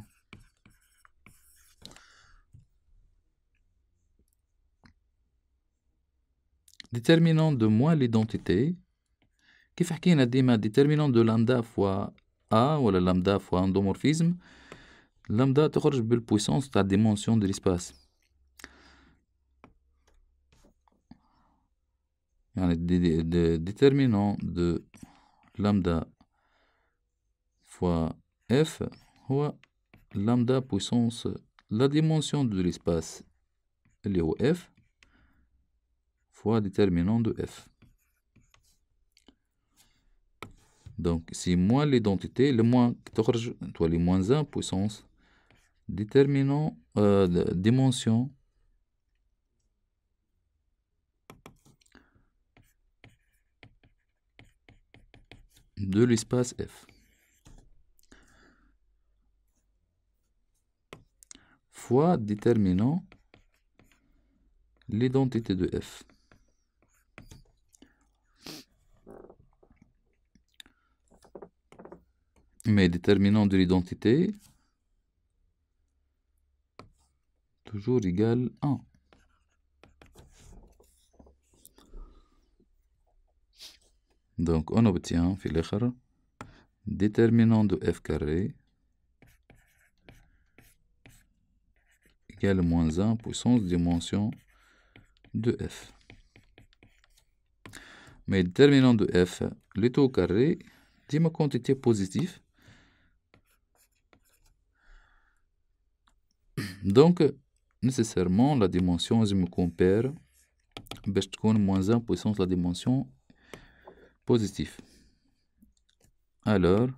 Déterminant de moins l'identité. كيف حكينا ديما déterminant de lambda fois a ولا lambda fois endomorphisme. Lambda تخرج بالpuissance تاع dimension de l'espace. يعني déterminant de lambda fois f هو lambda puissance la dimension de l'espace اللي هو f fois déterminant de f. Donc, si moins l'identité, le moins تخرج تولي moins 1 puissance déterminant dimension de l'espace f fois déterminant l'identité de f. Mais déterminant de l'identité toujours égal 1. Donc on obtient في الآخر déterminant de f carré égale moins 1 puissance dimension de f. Mais déterminant de f, le taux carré, dit ma quantité positive. Donc, nécessairement, la dimension, je me compare, باش تكون moins 1 puissance la dimension positive. Alors,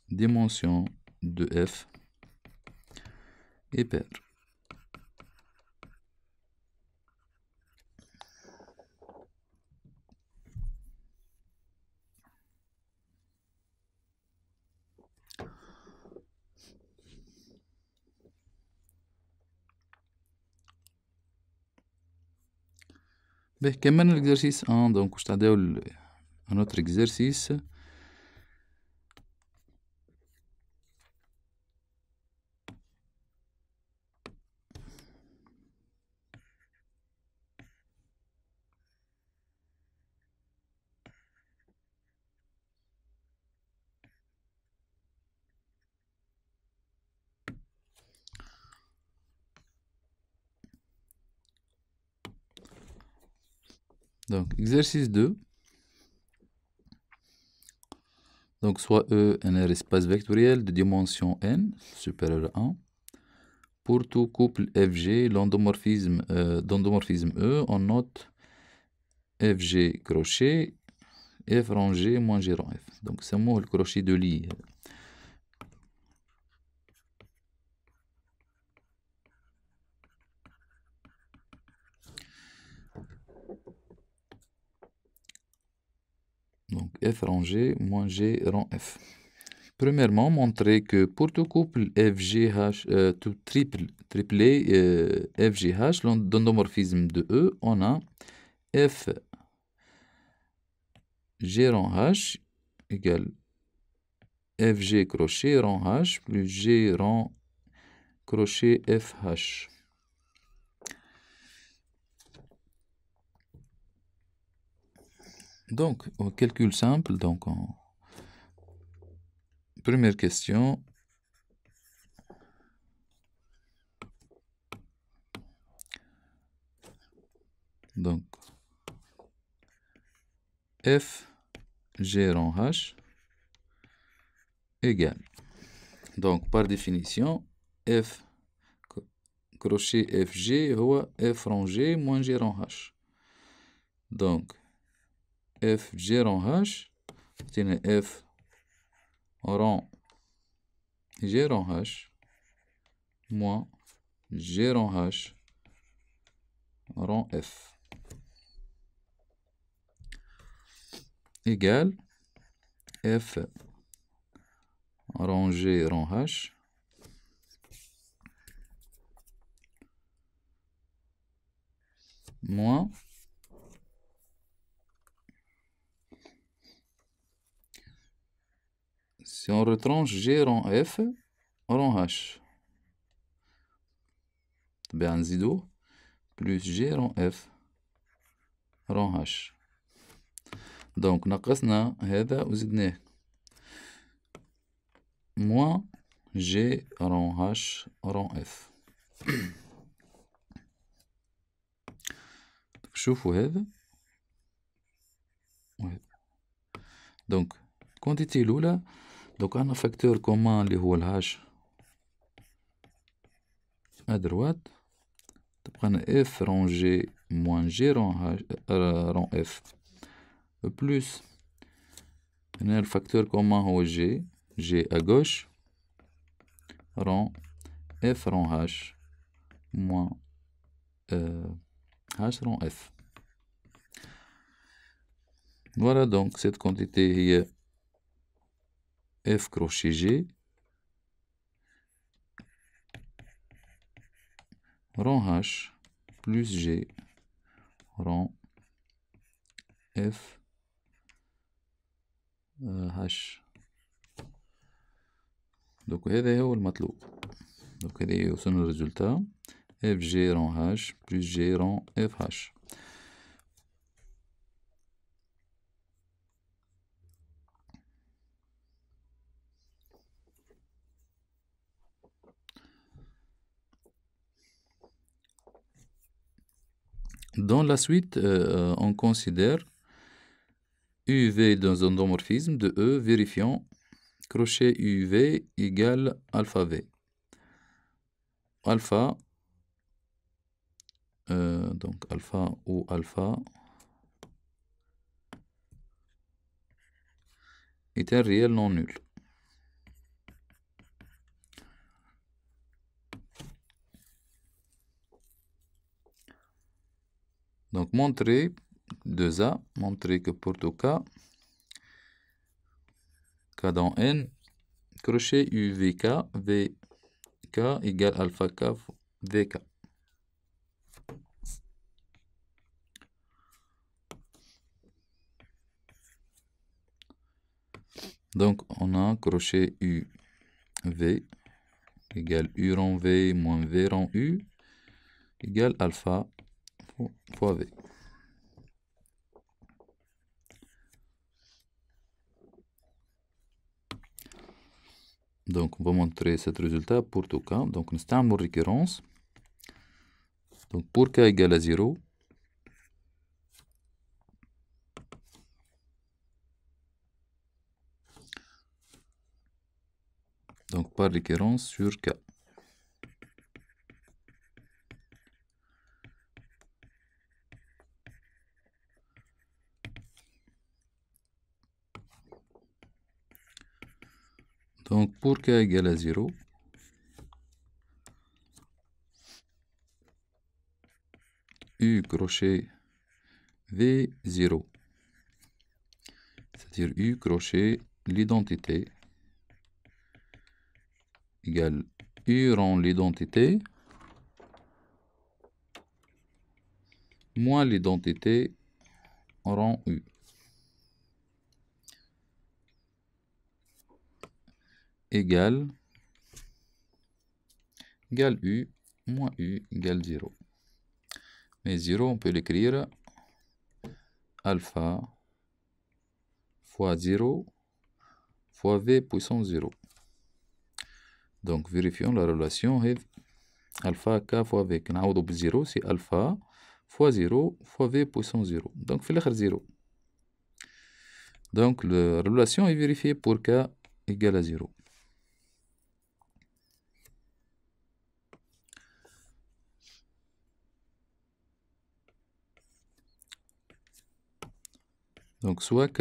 dimension de f est paire. Ben, كمان l'exercice 1, donc je t'adore un autre exercice. Donc, exercice 2. Donc, soit E un espace vectoriel de dimension n supérieur à 1 pour tout couple FG, l'endomorphisme E, on note FG crochet, F rangé moins G rang F. Donc, c'est moi le crochet de lit. Donc, F rangé moins G rang F. Premièrement, montrer que pour tout couple FGH, tout triplé FGH, l'endomorphisme de E, on a F G rang H égale FG crochet rang H plus G rang crochet FH. Donc, au calcul simple, donc première question. Donc, F G rang H égale. Donc, par définition, F crochet FG هو F rang G moins G rang H. Donc, F G rang H, c'est F rang G rang H moins G rang H rang F égale F rang G rang H moins si on retranche G rang F rang H ben نزيدو plus G rang F rang H. Donc نقصنا هذا وزدناه moins G rang H rang F. شوفوا هذا وهذا. donc quantité الأولى donc عندنا facteur commun اللي هو الهاش à droite تبقى لنا F rang G moins G rang F plus هنا الفاكتور كومان هو G à gauche rang F rang H moins H rang F. Voilà donc cette quantité est F crochet G rang H plus G rang F H. Donc هذا هو المطلوب. Donc, allez, au son résultat. FG rang H plus G rang FH. Dans la suite, on considère UV dans un endomorphisme de E, vérifiant crochet UV égale alpha V. Alpha, donc alpha ou alpha est un réel non nul. Donc montrer 2A, montrer que pour tout K dans N, crochet UVK, VK égale alpha K VK. Donc on a crochet UV égale U rang V moins V rang U égale alpha fois V. Donc on va montrer ce résultat pour tout cas. Donc nous avons une récurrence. Donc pour k égale à 0, donc par récurrence sur k. Donc pour k égale à 0, U crochet V0, c'est-à-dire U crochet l'identité égale U rang l'identité moins l'identité rang U. Égale U moins U égale 0. Mais 0, on peut l'écrire alpha fois 0 fois V puissance 0. Donc vérifions la relation alpha k fois V. نعوضو ب 0 c'est alpha fois 0 fois V puissance 0. Donc في الآخر 0. Donc la relation est vérifiée pour k égale à 0. Donc soit k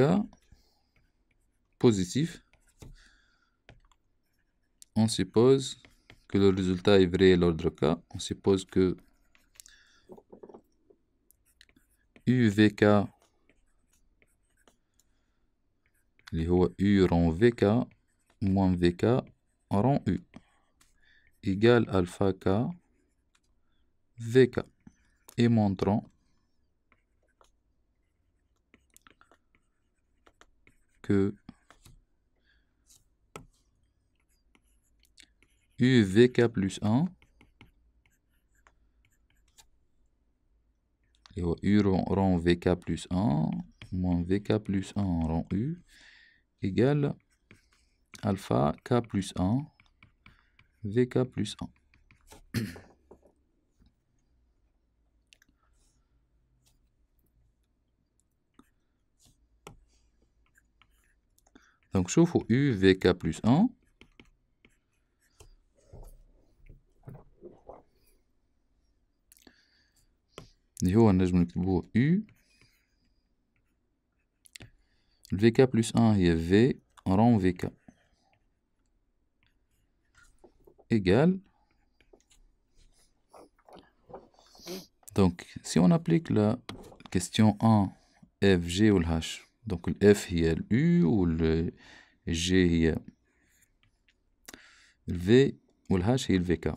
positif, on suppose que le résultat est vrai à l'ordre k, on suppose que UVK اللي هو U rang VK moins VK rang U égale alpha k VK et montrant que UVK plus 1 et U rang VK plus 1 moins VK plus 1 rang U égale alpha K plus 1 VK plus 1. Donc شوفوا U VK plus 1 اللي هو نجم نكتبوه U VK plus 1 هي V rang VK égale. Donc si on applique la question 1 F, G ou le H, donc le F هي ال U ou le G هي le V ou le H هي le VK.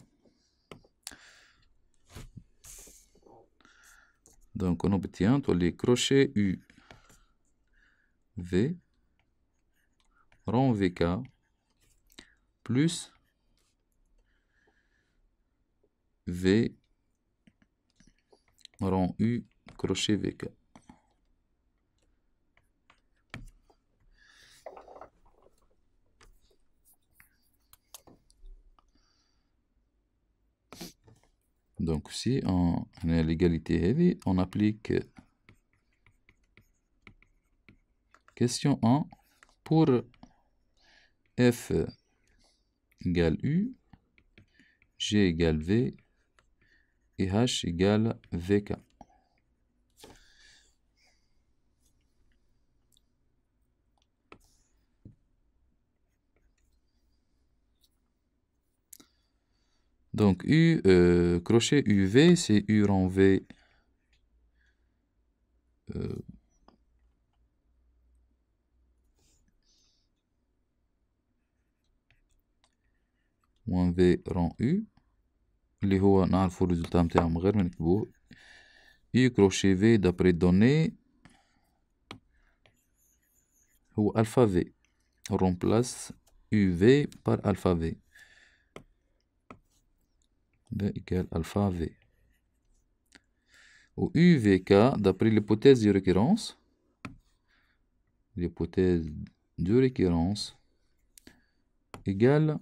Donc on obtient les crochets U V rang VK plus V rond U crochet VK. Donc si on a l'égalité, on applique question 1 pour F égale U, G égale V et H égale VK. Donc crochet UV, c'est U rond V moins V rond U اللي هو نعرفو الريزلتا متاعو من غير ما نكتبوه. U crochet V d'après données هو alpha V. On remplace UV par alpha V. V égale alpha V. Ou UVK, d'après l'hypothèse de récurrence, égale,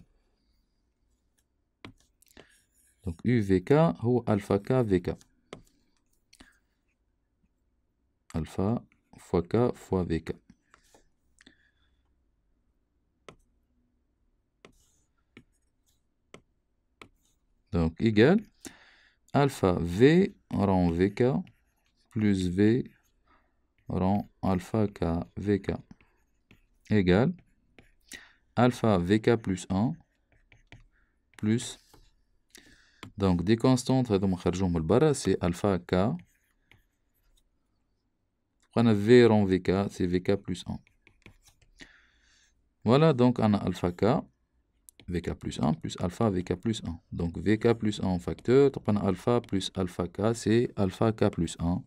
donc UVK ou alpha K VK. Alpha fois K fois VK. Donc égale alpha V rond VK plus V rond alpha K VK égale alpha VK plus 1 plus, donc des constantes c'est alpha K. On a V rond VK, c'est VK plus 1. Voilà, donc on a alpha K, VK plus 1 plus alpha VK plus 1. Donc VK plus 1 en facteur, donc on a alpha plus alpha K, c'est alpha K plus 1.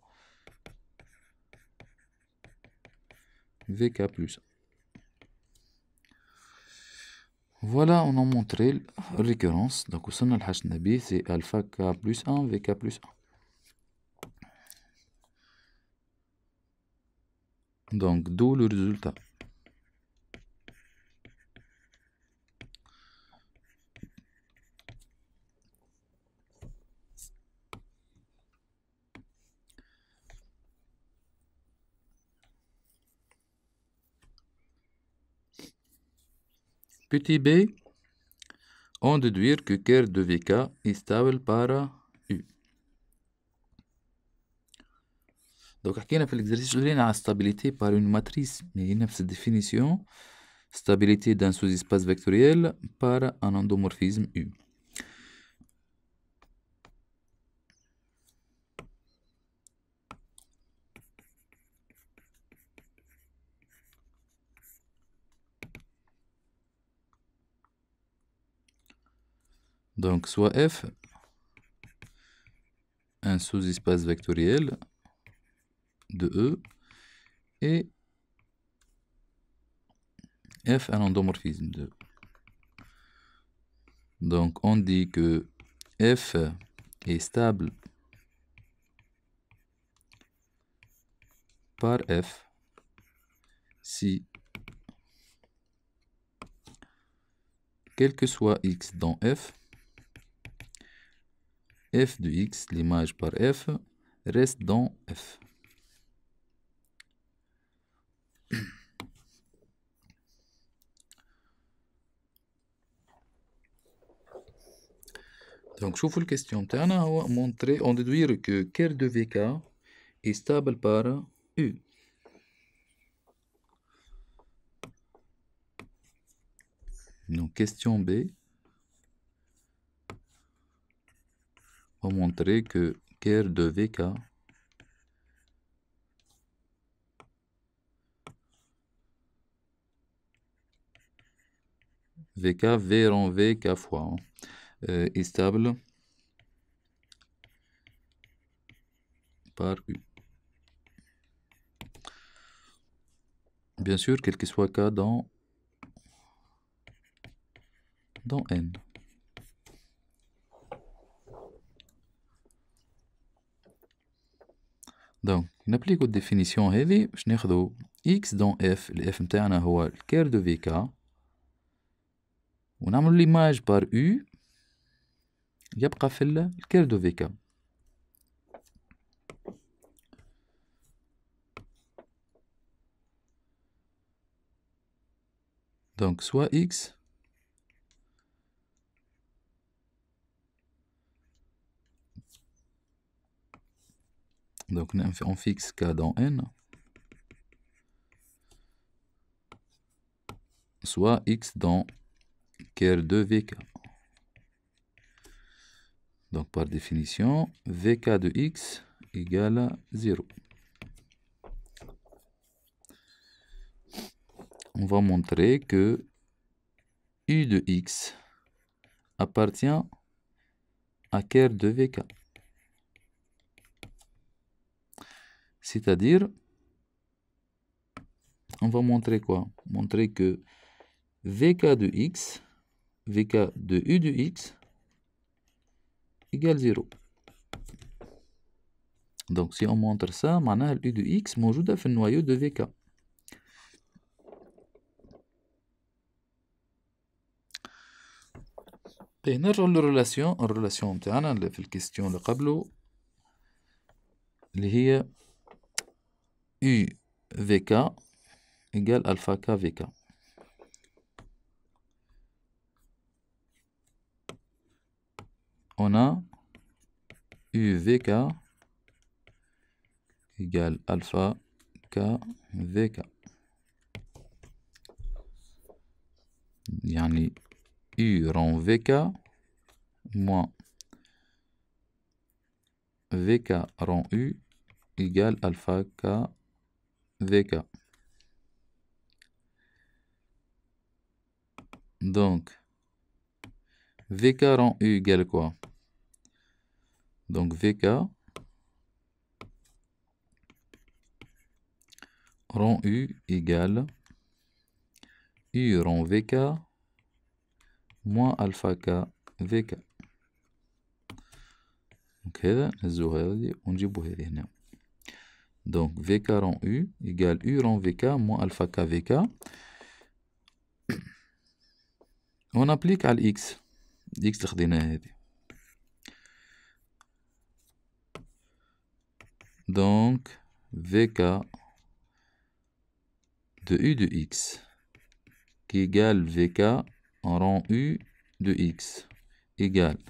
VK plus 1. Voilà, on a montré la récurrence. Donc au sein de l'H c'est alpha K plus 1, VK plus 1. Donc d'où le résultat. Petit b, on déduire que kerr de VK est stable par U. Donc, حكينا في l'exercice على la stabilité par une matrice, mais نفس définition, stabilité d'un sous-espace vectoriel par un endomorphisme U. Donc, soit F, un sous-espace vectoriel de E, et F, un endomorphisme de E. Donc, on dit que F est stable par F si, quel que soit X dans F, F de X, l'image par F, reste dans F. Donc, je vous la question. On montrer, on déduire que kerr de VK est stable par U. Donc, question B. On montrer que kerr de VK V rond VK fois est stable par U. Bien sûr, quel que soit K dans N. Donc نابليكو الديفينيسيون هذه باش ناخدو x dans f. ال f متاعنا هو الكير دو في كا، ونعملو ليماج بار u يبقى في الكير دو في كا. Donc soit x donc on fixe k dans n, soit x dans ker 2vk. Donc par définition, vk de x égale 0. On va montrer que u de x appartient à ker 2vk. C'est-à-dire, on va montrer quoi? Montrer que vk de x, vk de u de x égale 0. Donc si on montre ça, معناها u de x موجودة في النويو de vk. نرجع للريلاسيون متاعنا في الكيستيون اللي قبله، اللي هي u vk égale alpha k vk. On a u vk égale alpha k vk. يعني u rond vk moins vk rond u égale alpha k vk. Donc vk rond u égale quoi? Donc vk rond u égale u rond vk moins alpha k vk. Donc هذا نهزو هذه ونجيبو هذه هنا. Donc vk rond u égale u rond vk moins alpha k vk. On applique على x اللي خديناها هذه. Donc vk de u de x qui égale vk en rond u de x égale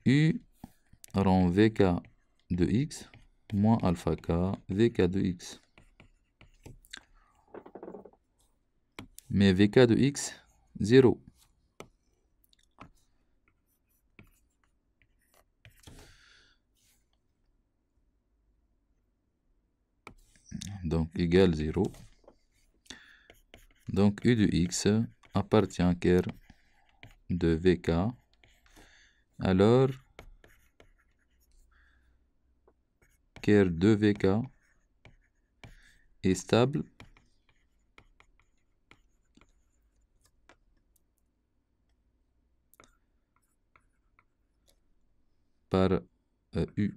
u rond vk de x moins alpha k vk de x. Mais vk de x 0. Donc égale 0. Donc u de x appartient à ker de vk. Alors ker de vk est stable par u.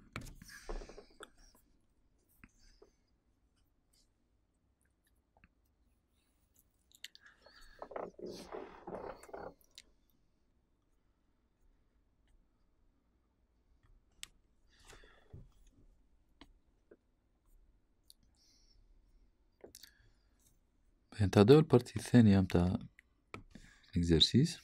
هذا البارتي الثانية متاع exercice.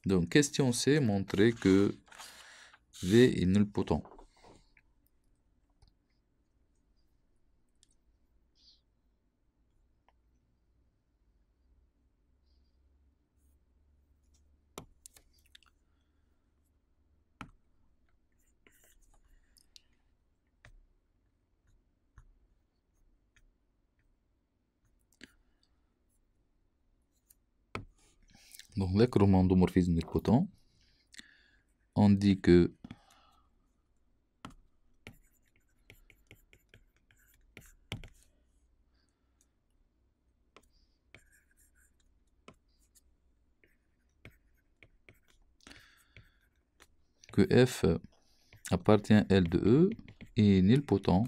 Donc question C, montrer que V est nulpotent. Donc l'acromorphisme nilpotent, on dit que que F appartient à L de E et nilpotent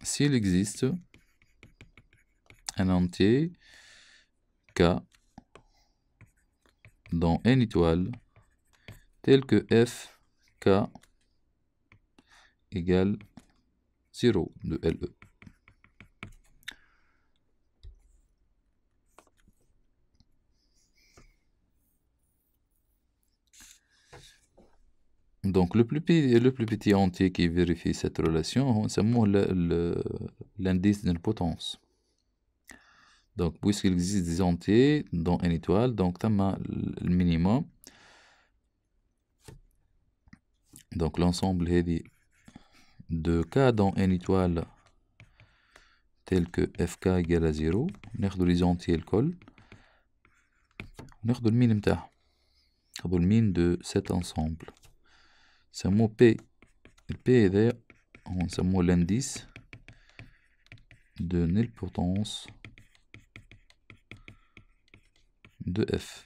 s'il existe un entier K dans N étoile tel que F K égale 0 de LE. Donc le plus petit entier qui vérifie cette relation, c'est l'indice de potence. Donc puisqu'il existe des entiers dans N étoile, donc t'as le minimum. Donc l'ensemble est de K dans N étoile tel que Fk égale à 0. ناخدو les entiers الكل. ناخدو المين متاعهم. ناخدو المين de cet ensemble. نسموه P. Le P هذا نسموه l'indice de nilpotence de F.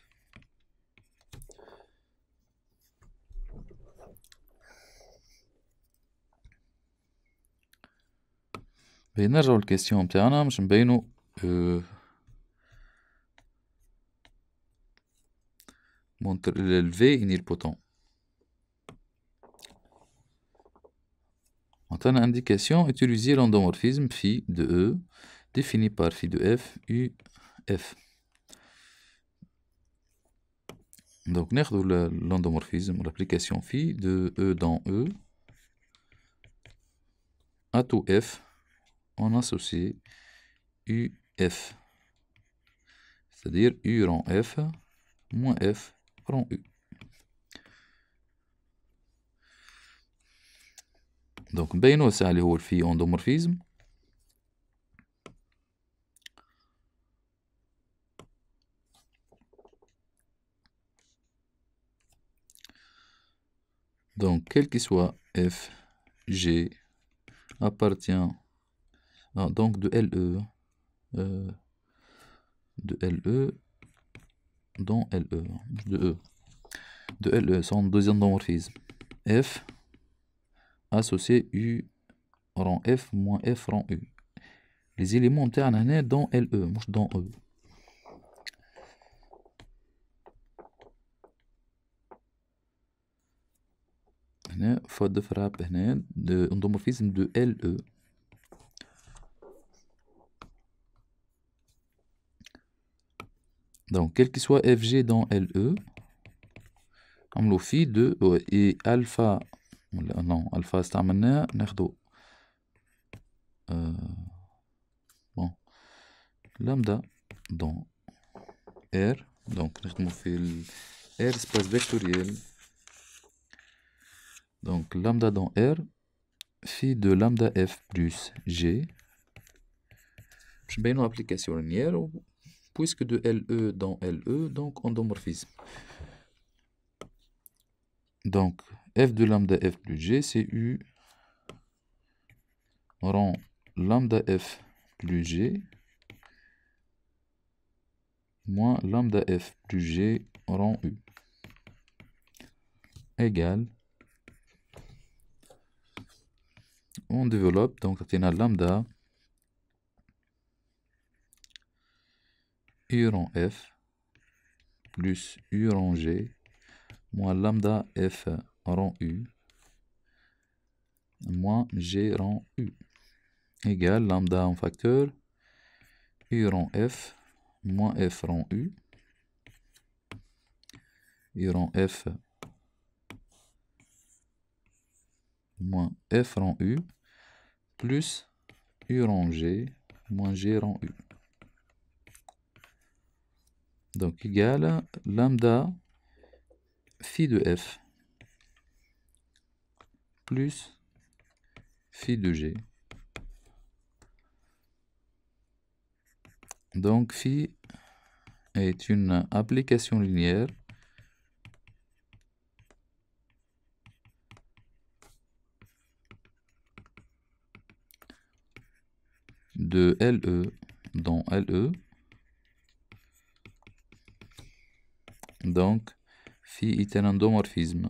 نرجعو للكيستيون متاعنا باش نبينو le V est nilpotent. En tant qu'indication, utiliser l'endomorphisme phi de E défini par phi de F U F. Donc, nous l'endomorphisme, l'application phi de E dans E à tout F en associé UF. C'est-à-dire U rang F moins F rang U. Donc, نبينو ساعة اللي هو الفي endomorphisme. Donc, quel qu'il soit F, G appartient donc de LE dans LE de LE son deuxième endomorphisme F associé U rang F moins F rang U. Les éléments تاعنا dans LE مش dans E. هنا faute de frappe هنا de endomorphisme de LE. Donc quel que soit FG dans LE عملو phi de et alpha non alpha استعملناه ناخدو bon lambda dans R donc نخدمو في R espace vectoriel. Donc lambda dans R phi de lambda F plus G. Je vais une application linéaire puisque de LE dans LE donc endomorphisme. Donc F de lambda F plus G c'est U rang lambda F plus G moins lambda F plus G rang U égale. On développe donc on a lambda U rang F plus U rang G moins lambda F rang U moins G rang U égale lambda en facteur U rang F moins F rang U U rang F moins F rang U plus U rang G moins G rang U. Donc égale lambda phi de F plus phi de G. Donc phi est une application linéaire de LE dans LE دونك في إيتان اندومورفيزم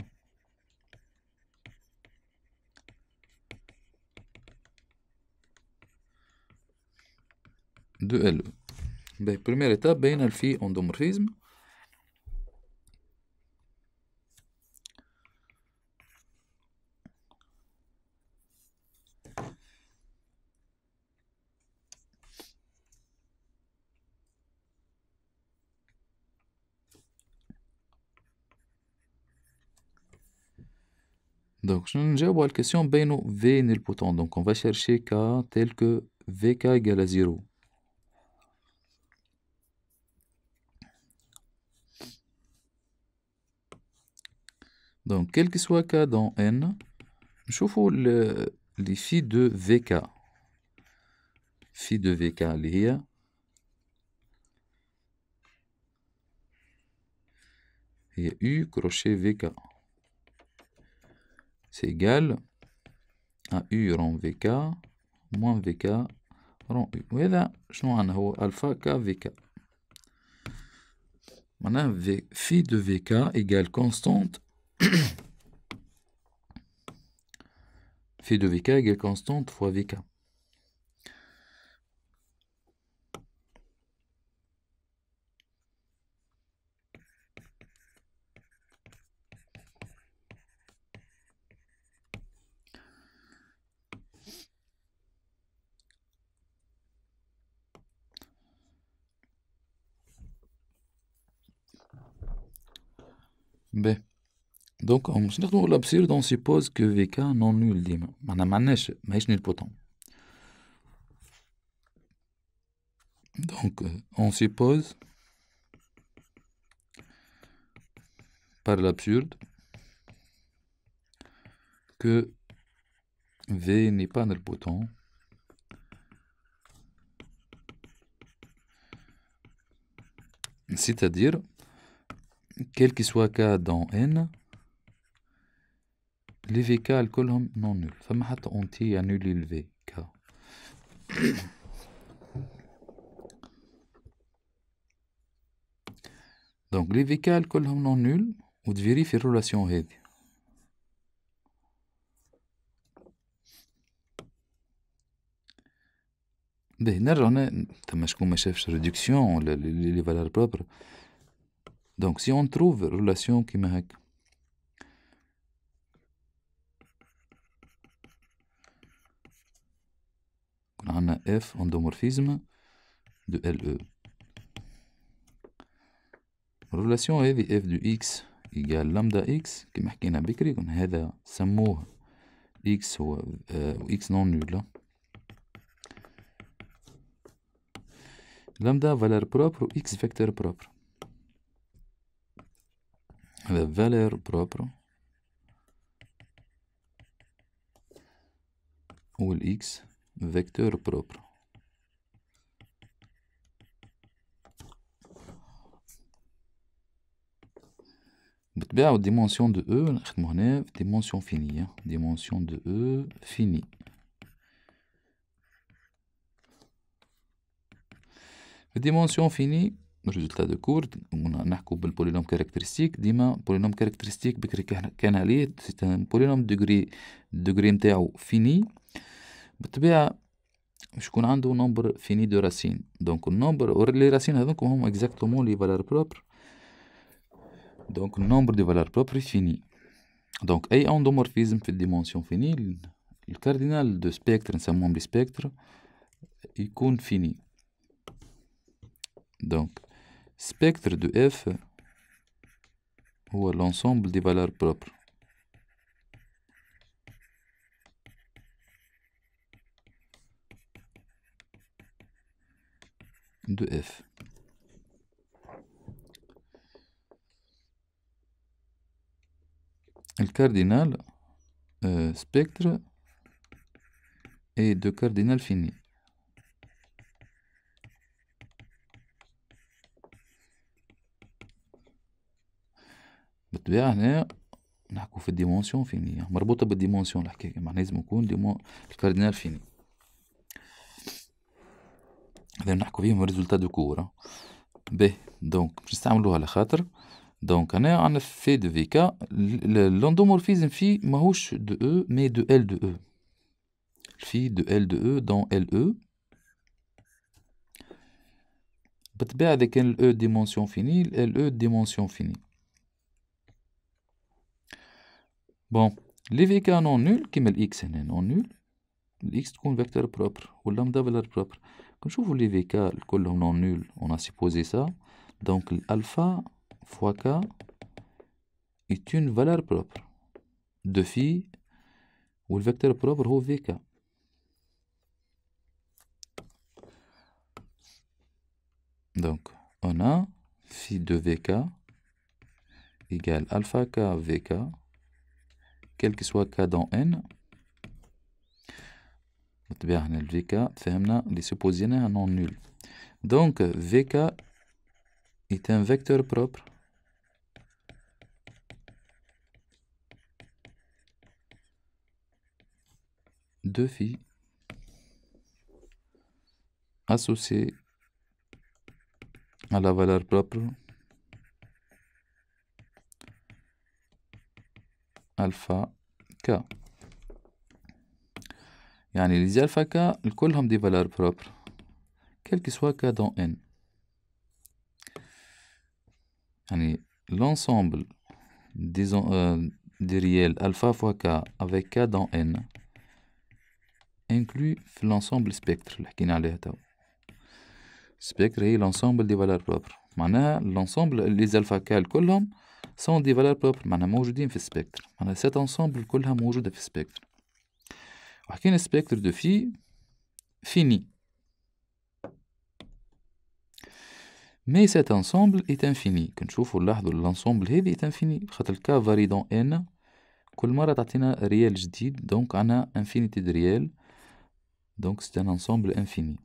دو ال باهي بروميير ايتاب باينة الفي اندومورفيزم. Donc, je vais jouer à la question B nilpotent. Donc, on va chercher K tel que VK égale à 0. Donc, quel que soit K dans N, je vois les phi de VK. Phi de VK, il y a U crochet VK. C'est égal à U rond VK moins VK rond U. وهذا شنو عندنا هو alpha K VK. معناها phi de VK égale constante. Phi de VK égale constante fois VK. B. Donc, on l'absurde, on suppose que VK non nul ديما. ماهيش nilpotent. Donc, on suppose par l'absurde que V n'est pas nilpotent. C'est-à-dire, quel que soit K dans N, les VK كلهم non nuls. فما حتى entier annuler le VK. Donc, les VK كلهم non nuls وتفيريفي الريلاسيون هذه. باهي نرجع هنا ثما شكون ما شافش réduction les valeurs propres. Donc, si on trouve relation كيما هكا on a F endomorphisme de LE. Relation هذه F de X égale lambda X كما حكينا بكري قلنا هذا سموه X هو X non nul. Lambda valeur propre ou X vecteur propre. La valeur propre ou X vecteur propre. بالطبيعة dimension de E نخدمو هنا في dimension finie. Dimension de E finie. في dimension finie résultat de cours نحكو بالبولينوم كاركترستيك. ديما بولينوم كاركترستيك بكري كان عليه سي ان بولينوم دوغري نتاعو فيني. بالطبيعة باش يكون عنده نومبر فيني دو راسين. دونك النومبر لي راسين هذوك هما اكزاكتومون لي فالور بروبر. دونك النومبر دي فالور بروبر فيني. دونك اي اندومورفيزم في الديمونسيون فيني الكاردينال دو سبيكتر نسموهم لي سبيكتر يكون فيني. Donc, spectre de F ou l'ensemble des valeurs propres de F. Le cardinal spectre est de cardinal fini. بالطبيعة هنا نحكو في الديمونسيون فينية مربوطة بالديمونسيون الحكاية. معناها لازم يكون الكاردينال فيني. هذا نحكو فيهم ريزولتا دو كور. باهي دونك باش نستعملوها على خاطر Donc, on a fait de VK. L'endomorphisme phi ماهوش de E, mais de L de E. Phi de L de E dans LE. بالطبيعة إذا كان ال E dimension finie, ال LE dimension finie. Bon, les VK non nuls كيما ال X هنا non nul. ال X تكون vecteur propre ou lambda valeur propre. Quand je vous les VK كلهم non nuls, on a supposé ça. Donc l'alpha fois K est une valeur propre de phi où le vecteur propre هو VK. Donc, on a phi de VK égale alpha K VK, quel que soit K dans N. Le VK, les suppositions non nul. Donc, VK est un vecteur propre de phi associé à la valeur propre alpha K. يعني les alpha K كلهم des valeurs propres quel que soit K dans N. يعني l'ensemble des réels alpha fois K avec K dans N inclut l'ensemble spectre اللي حكينا عليها تو. spectre هي l'ensemble des valeurs propres. معناها l'ensemble les alpha K كلهم sont des valeurs propres معناها موجودين في السبكتر. معناها cet ensemble كلها موجودة في السبكتر. وحكينا spectre de phi fini. Mais cet ensemble est infini. كنشوفوا نلاحظوا l'ensemble هذه est infini خاطر الكا varie dans n كل مرة تعطينا ريال جديد donc عنا infinité de réels donc c'est un ensemble infini.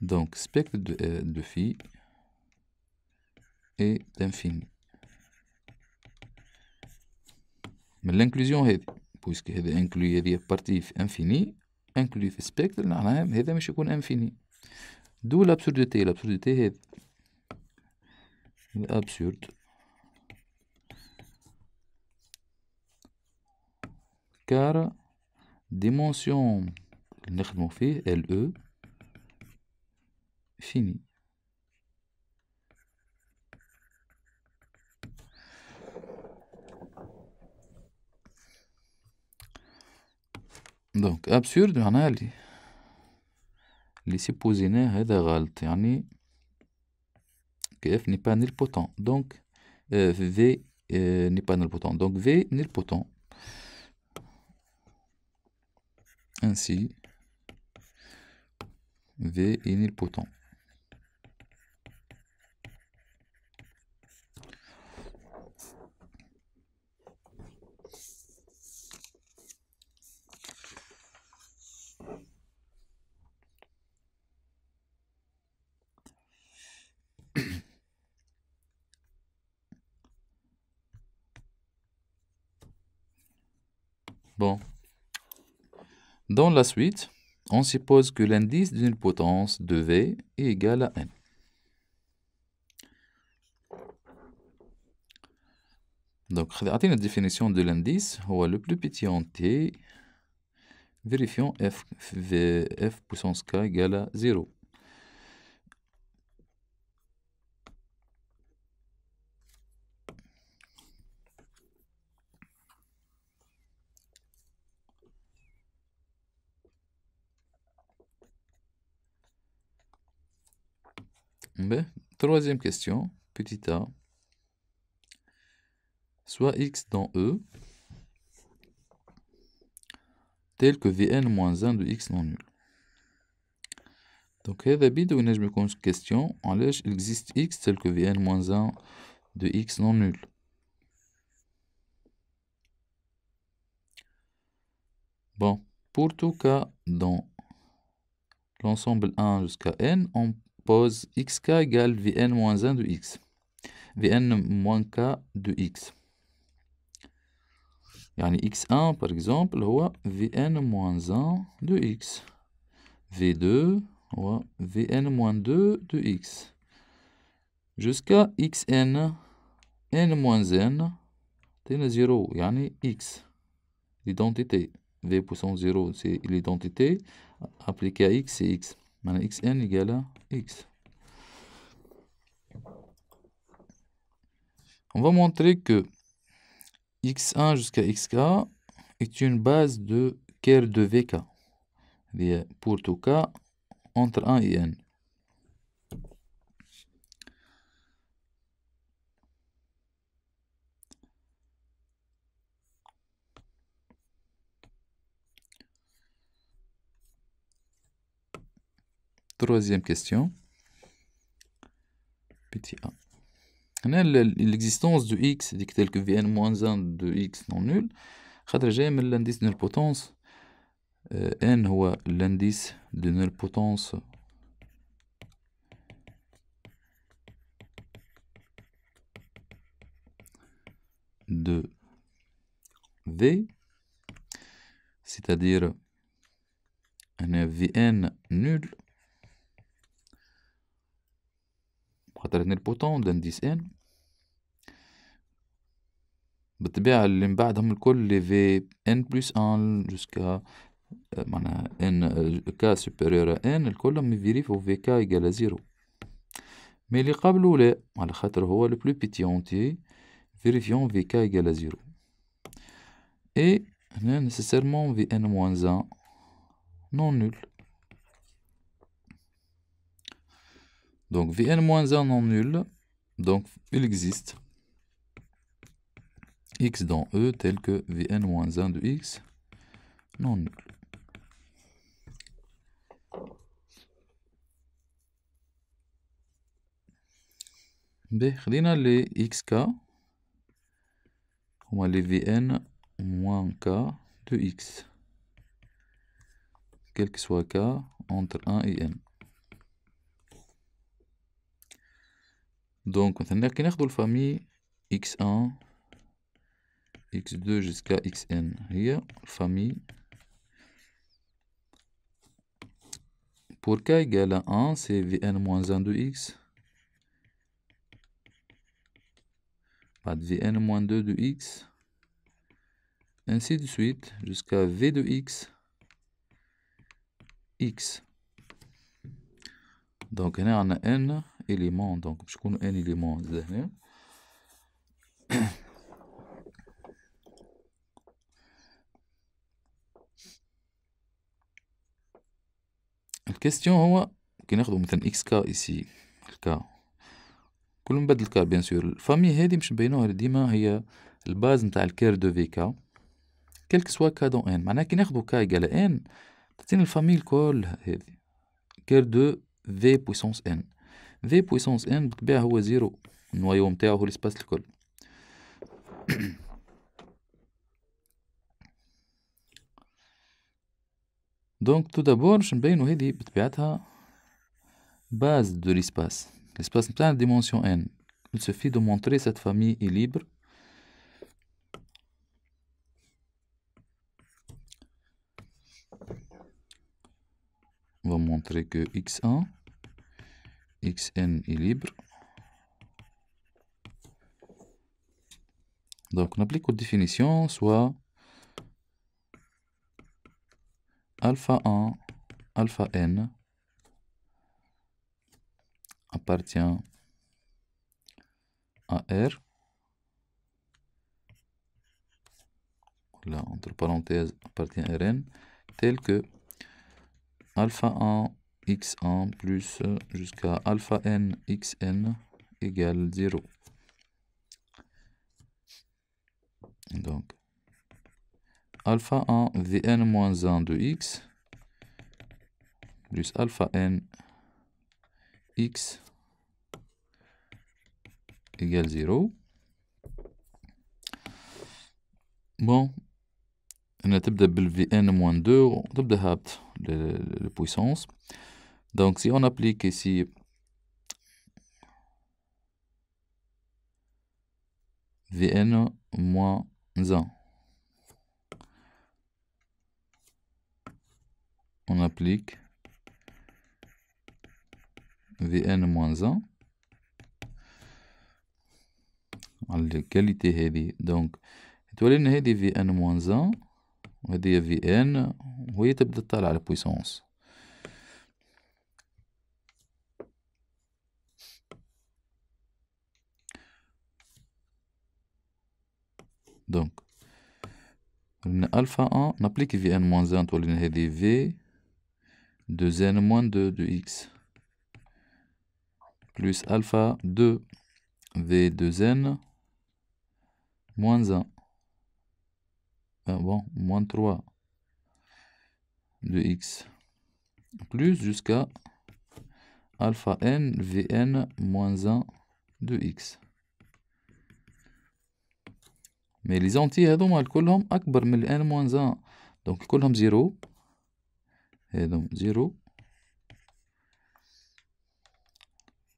Donc spectre de phi est infini. Mais l'inclusion هذه puisque هذا inclut هذه partie infini inclut في spectre معناها هذا مش يكون infini. D'où l'absurdité. L'absurdité هذه absurde car dimension اللي نخدمو فيه LE fini. Donc absurde معناها اللي سيبوزيناه هذا غلط يعني que F n'est pas nilpotent donc V n'est pas nilpotent donc V nilpotent. Ainsi V est nilpotent. Bon. Dans la suite, on suppose que l'indice d'une potence de V est égal à N. Donc, la définition de l'indice, est le plus petit entier. Vérifions f puissance k égale à 0. Troisième question, petit a, soit x dans E, tel que Vn-1 de x non nul. Donc, هذا بيدو نجم يكون question علاش il existe x tel que Vn-1 de x non nul. Bon, pour tout cas dans l'ensemble 1 jusqu'à n, on pose xk égale Vn-1 de x. Vn-k de x. يعني x1 par exemple هو Vn moins 1 de x. V2 هو Vn moins 2 de x. Jusqu'à xn n moins n تين 0 يعني x. L'identité v puissance 0 c'est l'identité appliquée à x c'est x. Maintenant xn égale à x. On va montrer que x1 jusqu'à xk est une base de Kerr de vk. Pour tout cas entre 1 et n. Troisième question. Petit a. L'existence de x telle que Vn-1 de x non nul خاطر جاي من l'indice de nulpotence. n هو l'indice de nulpotence de V, c'est-à-dire un Vn nul خاطر nilpotent d'indice n. بالطبيعة اللي من بعدهم الكل les V n plus 1 jusqu'à معناها n k supérieur à n الكلهم يفيريفوا Vk égale à 0. Mais اللي قبله لا على خاطر هو le plus petit entier. Vérifions Vk égale à 0. Et nécessairement Vn-1 non nul. Donc Vn-1 non nul, donc il existe x dans E tel que Vn-1 de x non nul. خلينا les xk هما les Vn moins k de x quel que soit k entre 1 et n. Donc مثلا كي ناخدو الفامille x1 x2 jusqu'à xn هي famille pour k égale à 1 c'est Vn moins 1 de x بعد Vn moins 2 de x ainsi de suite jusqu'à V de x x. Donc هنا عندنا n éléments donc باش يكونوا n éléments هنا. الكيستيون هو كي ناخدو مثلا xk ici الك كل نبدل k بيان سور الفامي هادي مش نبينوها ديما هي الباز نتاع الكير دو في كا كيل كو سوا كا دون ان. معناها كي ناخدو k ايكال ان تعطينا الفامي الكل هادي كير دو في بويسونس ان. في بويسونس ان بالطبيعة هو زيرو النوايو نتاعو هو الاسباس الكل. دونك تو دابور باش نبينو هادي بطبيعتها base de l'espace. L'espace نتاعنا dimension n. Il suffit de montrer cette famille est libre. On va montrer que x1, xn est libre. Donc on applique aux définitions, soit alpha 1, alpha n appartient à R, là entre parenthèses appartient à Rn, tel que alpha 1 x1 plus jusqu'à alpha n xn égale 0. Donc alpha 1 Vn moins 1 de x plus alpha n x égale 0. Bon, on a تبدأ بال Vn moins 2 وتبدأ هابط la puissance. Donc si on applique ici Vn moins 1 on applique Vn-1 على الكاليتي هذه. دونك تولي لنا هذه Vn-1 وهذه Vn وهي تبدا تطلع على بويسونس. دونك لنا ألفا 1 نابليكي Vn-1 تولي لنا هذه V de n moins 2 de x plus alpha 2 v de n moins 1 bon moins 3 de x plus jusqu'à alpha n vn moins 1 de x. mais les entiers هذوما كلهم أكبر من n moins 1 donc كلهم 0 هذوما 0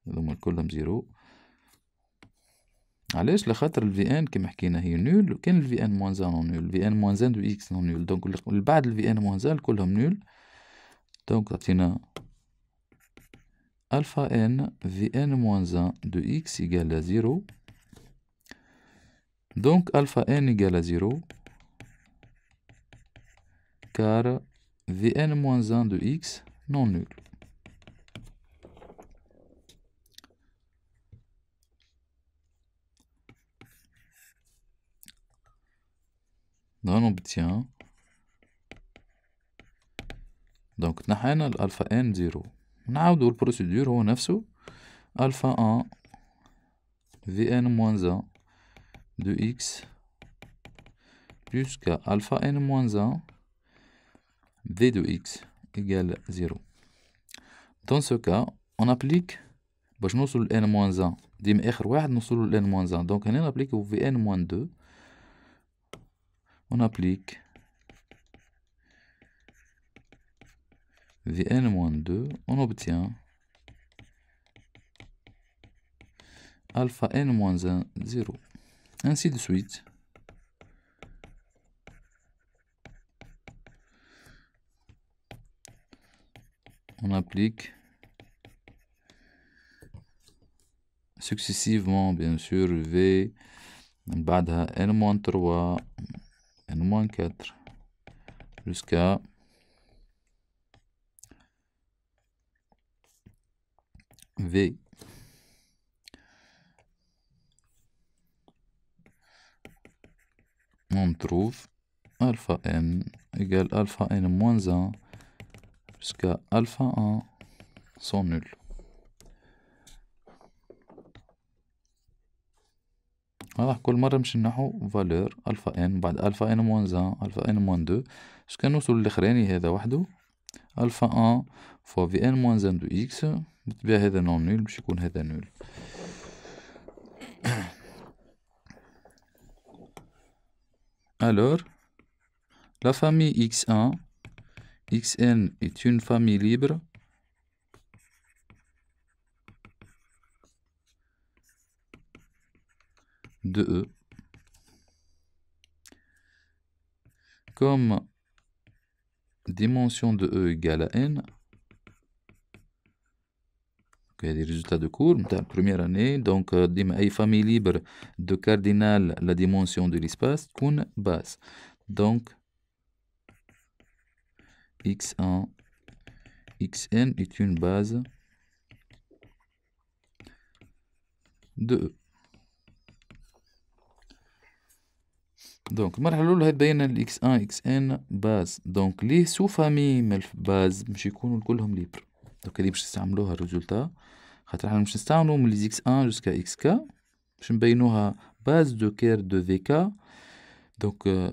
هذوما كلهم 0. علاش؟ لخاطر ال Vn كيما حكينا هي نول وكان ال Vn moins 1 نول Vn moins 1 de x نول دونك اللي بعد ال Vn moins 1 كلهم نول. دونك عطينا alpha n Vn moins 1 de x égale à 0. donc alpha n égale à 0 car Vn moins 1 de x non nul. on obtient donc تنحينا الألفا n 0. نعاودو البروسيدور هو نفسه ألفا 1 Vn moins 1 de x jusqu'à alpha n moins 1 v de x égale 0. dans ce cas on applique باش نوصل ل n moins 1 ديما آخر واحد نوصلو ل n moins 1 donc هنا نابليكو Vn moins 2 on applique Vn moins 2 on obtient alpha n moins 1 0 ainsi de suite. on applique successivement bien sûr V بعدها n-3 n-4 jusqu'à V. on trouve alpha n égale alpha n moins 1 jusqu'à alpha 1 sont nuls. كل مرة نمشي نحو فالور ألفا ان بعد ألفا ان موان 1 ألفا ان موان 2 جوسكا نوصل للأخراني هذا وحده ألفا 1 فوا في ان موان 1 دو إكس. بالطبيعة هذا نون نول باش يكون هذا نول. Alors, la famille x1, xn est une famille libre de E. Comme dimension de E égale à n, il y a des résultats de cours de la première année. Donc, une famille libre de cardinal, la dimension de l'espace, une base. Donc, x1, xn est une base de E. دونك المرحلة الأولى هتبين ال x1 xn باز. دونك ليه سو فامي من الباز باش يكونوا كلهم ليبر. دونك هادي باش نستعملوها الريزولتا خاطر احنا باش نستعملو من لي x1 جوسكا xk باش نبينوها باز دو كير دو vk. دونك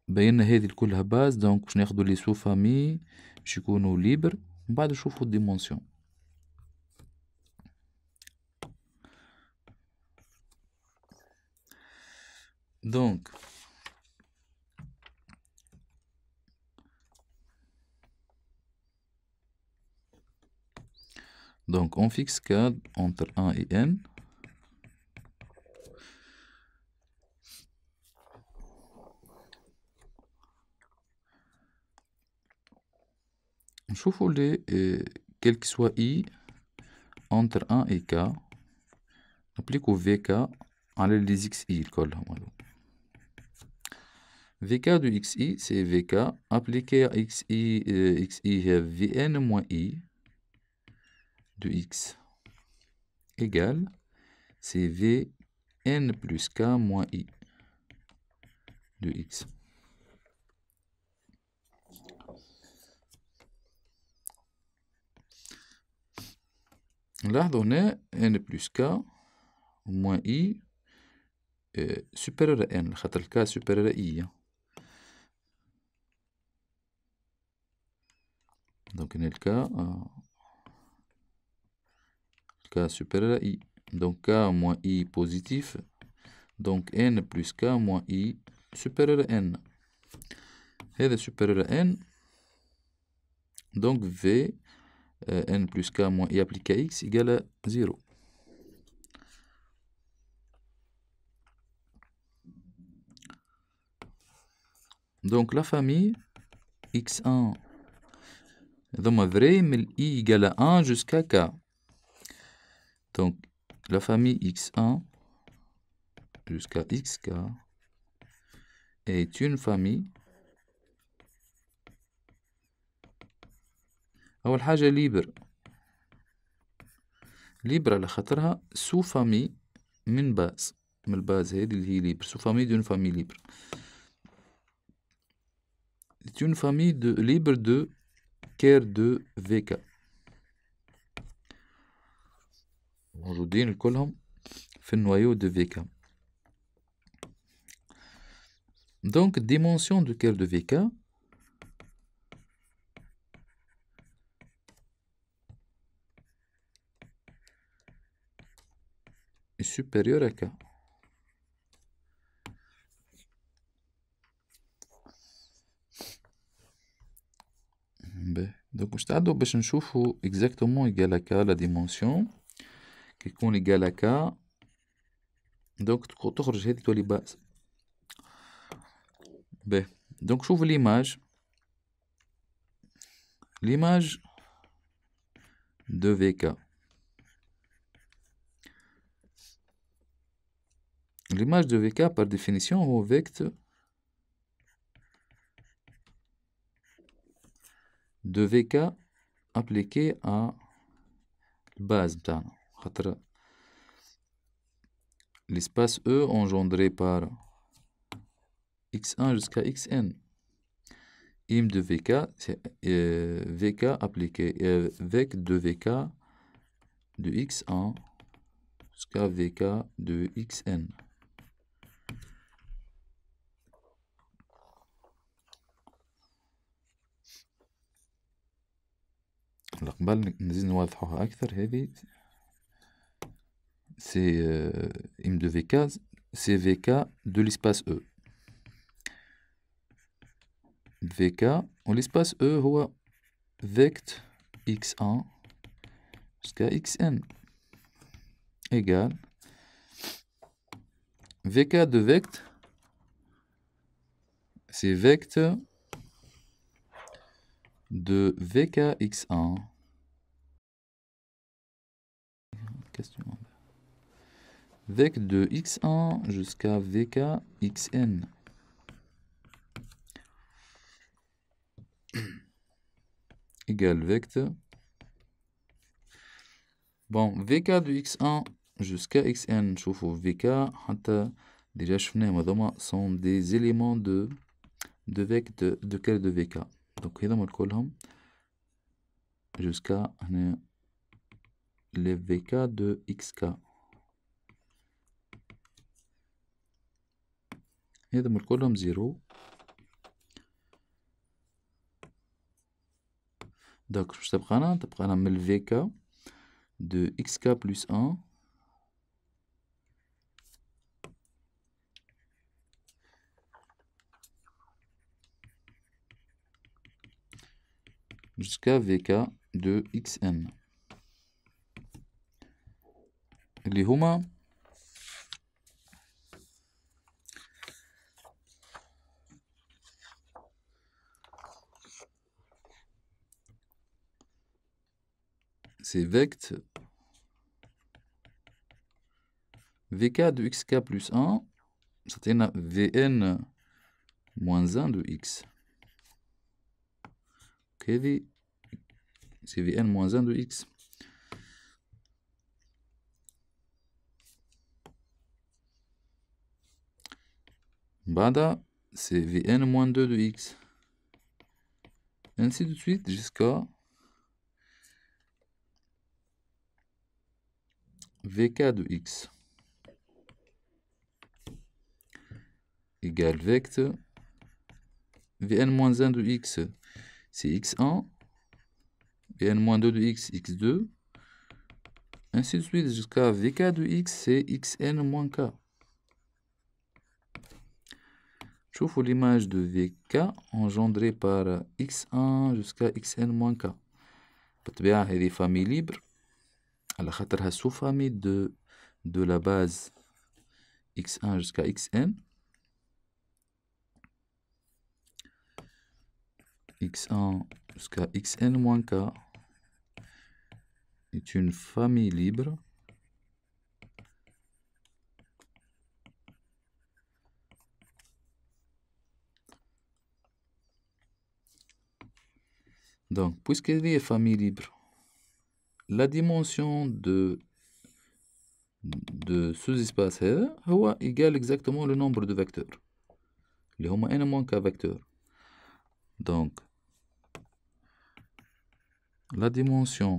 بينا هذي كلها باز. دونك باش ناخدو لي سو فامي باش يكونوا ليبر من بعد نشوفو الديمونسيون. دونك Donc, on fixe K entre 1 et n. نشوفوا les quel que soit i entre 1 et k نابليكو vk على les xi الكلهم هادو. vk de xi c'est vk appliqué à xi هي vn moins i de x égale c'est vn plus k moins i de x. نلاحظوا هنا n plus k moins i supérieur à n خاطر k supérieur à i. Donc هنا k supérieur à i. Donc k moins i positif. Donc n plus k moins i supérieur à n. هذا supérieur à n. Donc v n plus k moins i appliqué à x égale à 0. Donc la famille x1 ضم vrai mais i égale à 1 jusqu'à k. Donc la famille x1 jusqu'à xk est une famille أول حاجة libre على خاطرها sous famille من باز من الباز هذه اللي هي libre sous famille d'une famille libre. C'est une famille libre de كير de vk موجودين الكلهم في النويو de vk. Donc dimension de كير de vk est supérieure à k. Donc نستعدوا باش نشوفوا exactement égal à k la dimension كي يكون égal à k. Donc تخرج هذه تولي باز. Donc شوفوا l'image de vk. L'image de vk par définition هو vecteur de vk appliqué à base بتاعنا خاطر l'espace E engendré par x1 jusqu'à xn. Im de vk c'est vk appliqué vec de vk de x1 jusqu'à vk de xn. قبل نزيد نوضحوها أكثر. هذه c'est im de vk c'est vk de l'espace E. vk l'espace E هو vect x1 jusqu'à xn égale vk de vect c'est vect de vk x1 vec de x1 jusqu'à vk xn égale vecteur. Bon, vk de x1 jusqu'à xn نشوفوا vk حتى déjà شفناهم هذوما sont des éléments de vec de كير de vk. donc هذوما كلهم jusqu'à هنا les vk de xk هذوما كلهم 0. donc شو تبقانا من vk de xk plus 1 jusqu'à vk de xn اللي هما c'est vect vk de xk plus 1, c'est vn moins 1 de x. Ok, c'est vn moins 1 de x. Bada, c'est vn moins 2 de x. Ainsi de suite jusqu'à vk de x égale vect vn moins 1 de x, c'est x1, vn moins 2 de x, x2, ainsi de suite jusqu'à vk de x, c'est xn moins k. شوفوا l'image de vk engendrée par x1 jusqu'à xn moins k. بالطبيعة هذه famille libre على خاطرها sous-famille de la base x1 jusqu'à xn. x1 jusqu'à xn moins k est une famille libre donc puisqu'elle est famille libre, la dimension de ce espace هو égale exactement le nombre de vecteurs اللي هما n moins k vecteurs. Donc la dimension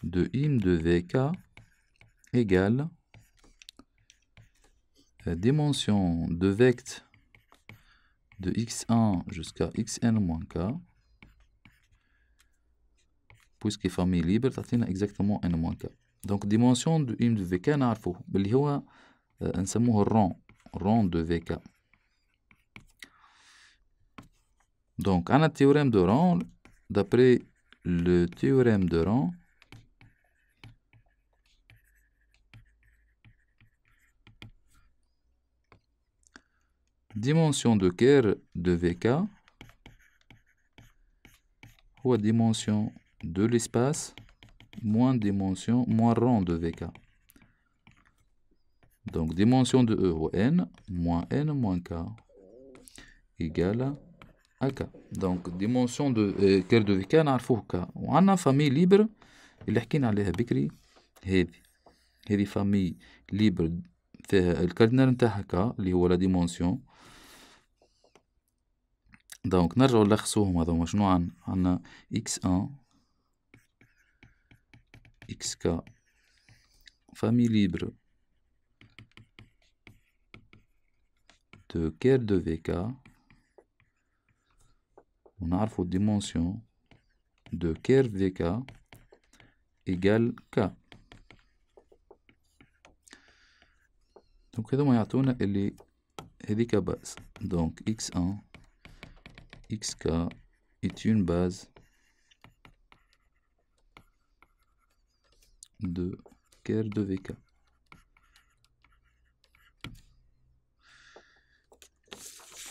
de im de vk égale la dimension de vect de x1 jusqu'à xn moins k, puisqu'il est famille libre تعطينا exactement n moins k. Donc dimension de im de vk نعرفوه باللي هو نسموه rond de vk. Donc on a le théorème de rond. D'après le théorème de rond, dimension de Kerr de vk ou dimension de l'espace moins rond de vk. Donc dimension de E ou n moins k égale à k. Donc dimension de Kerr de vk نعرفوه k. وعندنا famille libre اللي حكينا عليها بكري هذه famille libre فيها الكاردينال نتاعها k اللي هو لا ديمونسيون. دونك نرجعو نلخصوهم هذوما شنو عندنا x1 xk famille libre de Kerr de vk ونعرفو dimension de Kerr vk égale k. دونك هذوما يعطونا اللي هذيك باز. دونك x1 xk est une base de Kerr de vk.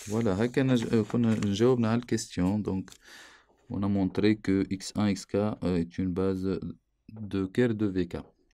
Voilà, كنا جاوبنا على الكيستيون. Donc on a montré que x1 xk est une base de Kerr de vk.